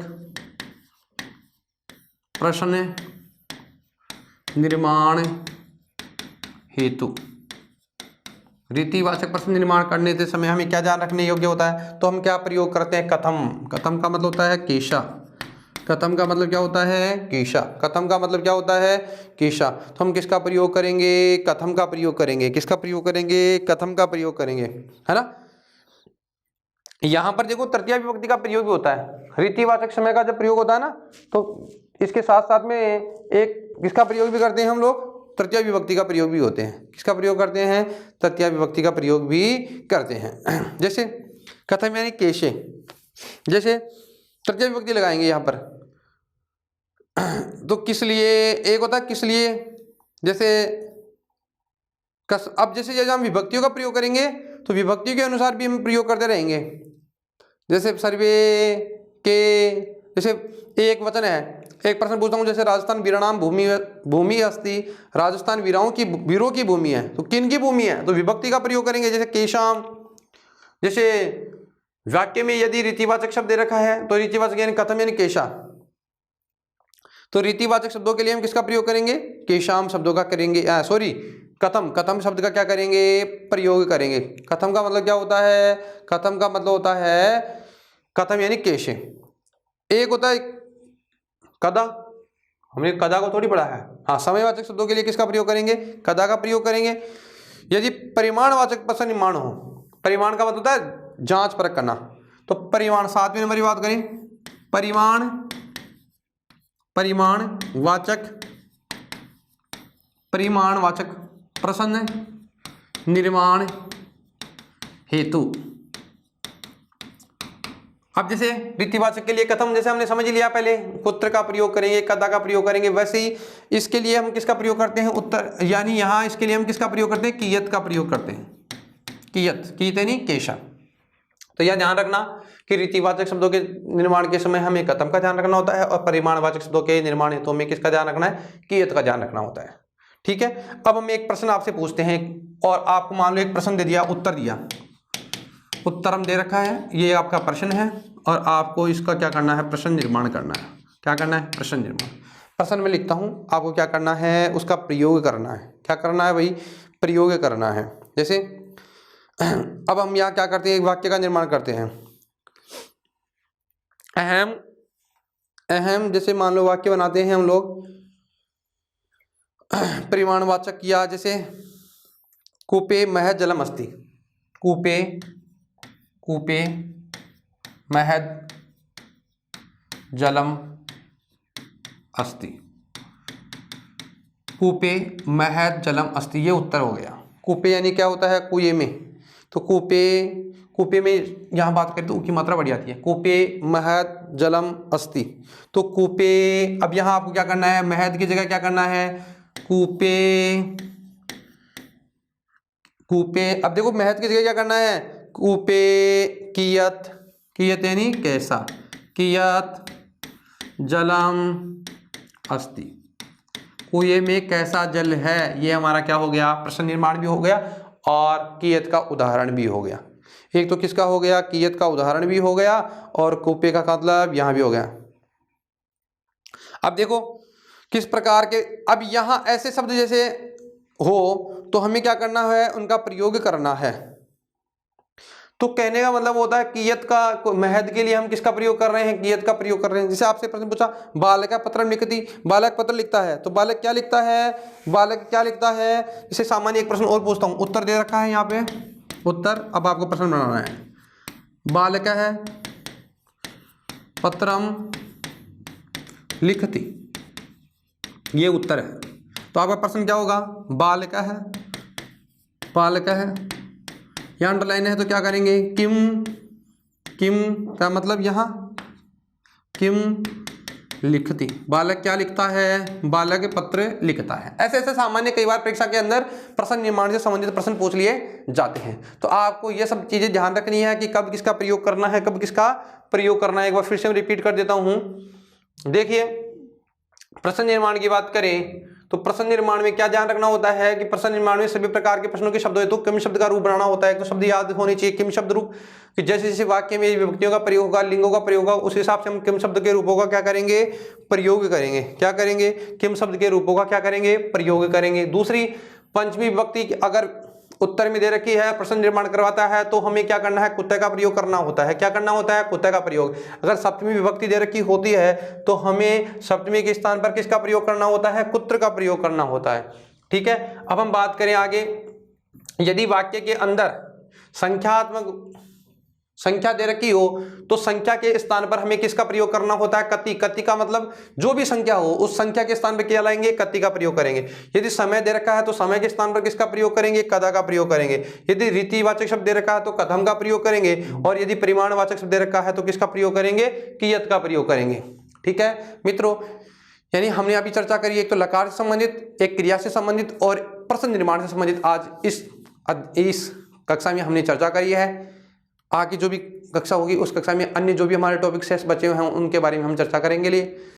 प्रश्न निर्माण हेतु, रीतिवाचक प्रश्न निर्माण करने के समय हमें क्या ध्यान रखने योग्य होता है? तो हम क्या प्रयोग करते हैं? कथम। कथम का मतलब होता है केशा। कथम का मतलब क्या होता है? केशा। कथम का मतलब क्या होता है? केशा। तो हम किसका प्रयोग करेंगे? कथम का प्रयोग करेंगे। किसका प्रयोग करेंगे? कथम का प्रयोग करेंगे, है ना। यहां पर देखो तृतीया विभक्ति का प्रयोग भी होता है। रीतिवाचक समय का जब प्रयोग होता है ना, तो इसके साथ साथ में एक किसका प्रयोग भी करते हैं हम लोग? तृतीया विभक्ति का प्रयोग भी होते हैं। किसका प्रयोग करते हैं? तृतीया विभक्ति का प्रयोग भी करते हैं। जैसे कथम यानी केशे, जैसे तृतीया विभक्ति लगाएंगे यहां पर, तो किस लिए, एक होता है किस लिए, जैसे अब जैसे हम विभक्तियों का प्रयोग करेंगे तो विभक्तियों के अनुसार भी हम प्रयोग करते रहेंगे। जैसे सर्वे के, जैसे एक वचन है, एक प्रश्न पूछता हूँ, जैसे राजस्थान वीराणाम भूमि अस्ति, राजस्थान वीरों की भूमि है, तो किन की भूमि है? तो विभक्ति का प्रयोग करेंगे, जैसे केशाम। जैसे वाक्य में यदि रीतिवाचक शब्द दे रखा है तो रीतिवाचक यानी कथम यानी केशा, तो रीतिवाचक शब्दों के लिए हम किसका प्रयोग करेंगे? केशाम शब्दों का करेंगे, कथम शब्द का क्या करेंगे? प्रयोग करेंगे। कथम का मतलब क्या होता है? कथम का मतलब होता है कथम यानी केशे। एक होता है कदा, हमने कदा को थोड़ी पढ़ा है। हाँ, समयवाचक शब्दों के लिए किसका प्रयोग करेंगे? कदा का प्रयोग करेंगे। यदि परिमाणवाचक प्रश्न निर्माण हो, परिमाण का मतलब होता है जांच परख करना, तो परिमाण, 7वें नंबर की बात करें, परिमाणवाचक परिमाणवाचक प्रश्न निर्माण हेतु। अब जैसे रीतिवाचक के लिए कथम जैसे हमने समझ लिया, पहले कुत्र का प्रयोग करेंगे, कदा का प्रयोग करेंगे, वैसे ही इसके लिए हम किसका प्रयोग करते हैं, उत्तर, यानी यहाँ इसके लिए हम किसका प्रयोग करते हैं, कियत का प्रयोग करते हैं। कियत, कीते नहीं केशा। तो यह ध्यान रखना कि रीतिवाचक शब्दों के निर्माण के समय हमें कथम का ध्यान रखना होता है और परिमाणवाचक शब्दों के निर्माण हेतु में किसका ध्यान रखना है, कियत का ध्यान रखना होता है। ठीक है, अब हम एक प्रश्न आपसे पूछते हैं और आपको मान लो एक प्रश्न दे दिया, उत्तर दिया, उत्तर हम दे रखा है, ये आपका प्रश्न है और आपको इसका क्या करना है, प्रश्न निर्माण करना है। क्या करना है, प्रश्न निर्माण। प्रश्न में लिखता हूं, आपको क्या करना है, उसका प्रयोग करना है। क्या करना है भाई, प्रयोग करना है। जैसे अब हम यहाँ क्या करते हैं, एक वाक्य का निर्माण करते हैं। अहम जैसे मान लो वाक्य बनाते हैं हम लोग परिमाणवाचक, या जैसे कूपे महज जलम अस्ति, कूपे महज जलम अस्ति, कूपे महज जलम अस्ति, ये उत्तर हो गया। कूपे यानी क्या होता है, कुएं में, तो कूपे में यहाँ बात करें तो ऊ की मात्रा बढ़ जाती है, कूपे महद जलम अस्ति। तो कूपे, अब यहाँ आपको क्या करना है, महद की जगह क्या करना है, कूपे। अब देखो महद की जगह क्या करना है, कूपे कियत यानी कैसा, कियत जलम अस्ति, कुएं में कैसा जल है, ये हमारा क्या हो गया, प्रश्न निर्माण भी हो गया और कियत का उदाहरण भी हो गया। एक तो किसका हो गया, कियत का उदाहरण भी हो गया और कूपे का मतलब यहां भी हो गया। अब देखो किस प्रकार के, अब यहां ऐसे शब्द जैसे हो तो हमें क्या करना है, उनका प्रयोग करना है। तो कहने का मतलब होता है कियत का, महद के लिए हम किसका प्रयोग कर रहे हैं, कियत का प्रयोग कर रहे हैं। जैसे आपसे प्रश्न पूछा, बालक पत्र लिखती, बालक पत्र लिखता है, तो बालक क्या लिखता है, बालक क्या लिखता है। जैसे सामान्य एक प्रश्न और पूछता हूं, उत्तर दे रखा है यहाँ पे उत्तर, अब आपको प्रश्न बनाना है। बालक है पत्रम लिखती, ये उत्तर है। तो आपका प्रश्न क्या होगा, बालक है, यहाँ अंडरलाइन है तो क्या करेंगे, किम का मतलब यहाँ किम लिखती, बालक क्या लिखता है, बालक पत्र लिखता है। ऐसे ऐसे सामान्य कई बार परीक्षा के अंदर प्रश्न निर्माण से संबंधित प्रश्न पूछ लिए जाते हैं। तो आपको ये सब चीजें ध्यान रखनी है कि कब किसका प्रयोग करना है, कब किसका प्रयोग करना है। एक बार फिर से रिपीट कर देता हूं। देखिए, प्रश्न निर्माण की बात करें तो प्रश्न निर्माण में क्या ध्यान रखना होता है कि प्रश्न निर्माण में सभी प्रकार के प्रश्नों के शब्द हेतु किम शब्द का रूप बनाना होता है। तो शब्द याद होने चाहिए, किम शब्द रूप, कि जैसे जैसे वाक्य में विभक्तियों का प्रयोग होगा, लिंगों का प्रयोग होगा, उस हिसाब से हम किम शब्द के रूपों का क्या करेंगे, प्रयोग करेंगे। क्या करेंगे, किम शब्द के रूपों का क्या करेंगे, प्रयोग करेंगे। दूसरी, पंचमी विभक्ति अगर उत्तर में दे रखी है, प्रश्न निर्माण करवाता है, तो हमें क्या करना है, कुत्ते का प्रयोग करना होता है। क्या करना होता है, कुत्ते का प्रयोग। अगर सप्तमी विभक्ति दे रखी होती है तो हमें सप्तमी के स्थान पर किसका प्रयोग करना होता है, कुत्र का प्रयोग करना होता है। ठीक है, अब हम बात करें आगे। यदि वाक्य के अंदर संख्या दे रखी हो तो संख्या के स्थान पर हमें किसका प्रयोग करना होता है, कति। कति का मतलब जो भी संख्या हो उस संख्या के स्थान पर क्या लाएंगे, कति का प्रयोग करेंगे। यदि समय दे रखा है तो समय के स्थान पर किसका प्रयोग करेंगे, कदा का प्रयोग करेंगे। यदि रीतिवाचक शब्द दे रखा है तो कथम का प्रयोग करेंगे और यदि परिमाणवाचक शब्द दे रखा है तो किसका प्रयोग करेंगे, कियत का प्रयोग करेंगे। ठीक है मित्रों, यानी हमने अभी चर्चा करी एक तो लकार से संबंधित, एक क्रिया से संबंधित और प्रश्न निर्माण से संबंधित आज इस कक्षा में हमने चर्चा करी है। आगे जो भी कक्षा होगी उस कक्षा में अन्य जो भी हमारे टॉपिक्स बचे हुए हैं उनके बारे में हम चर्चा करेंगे।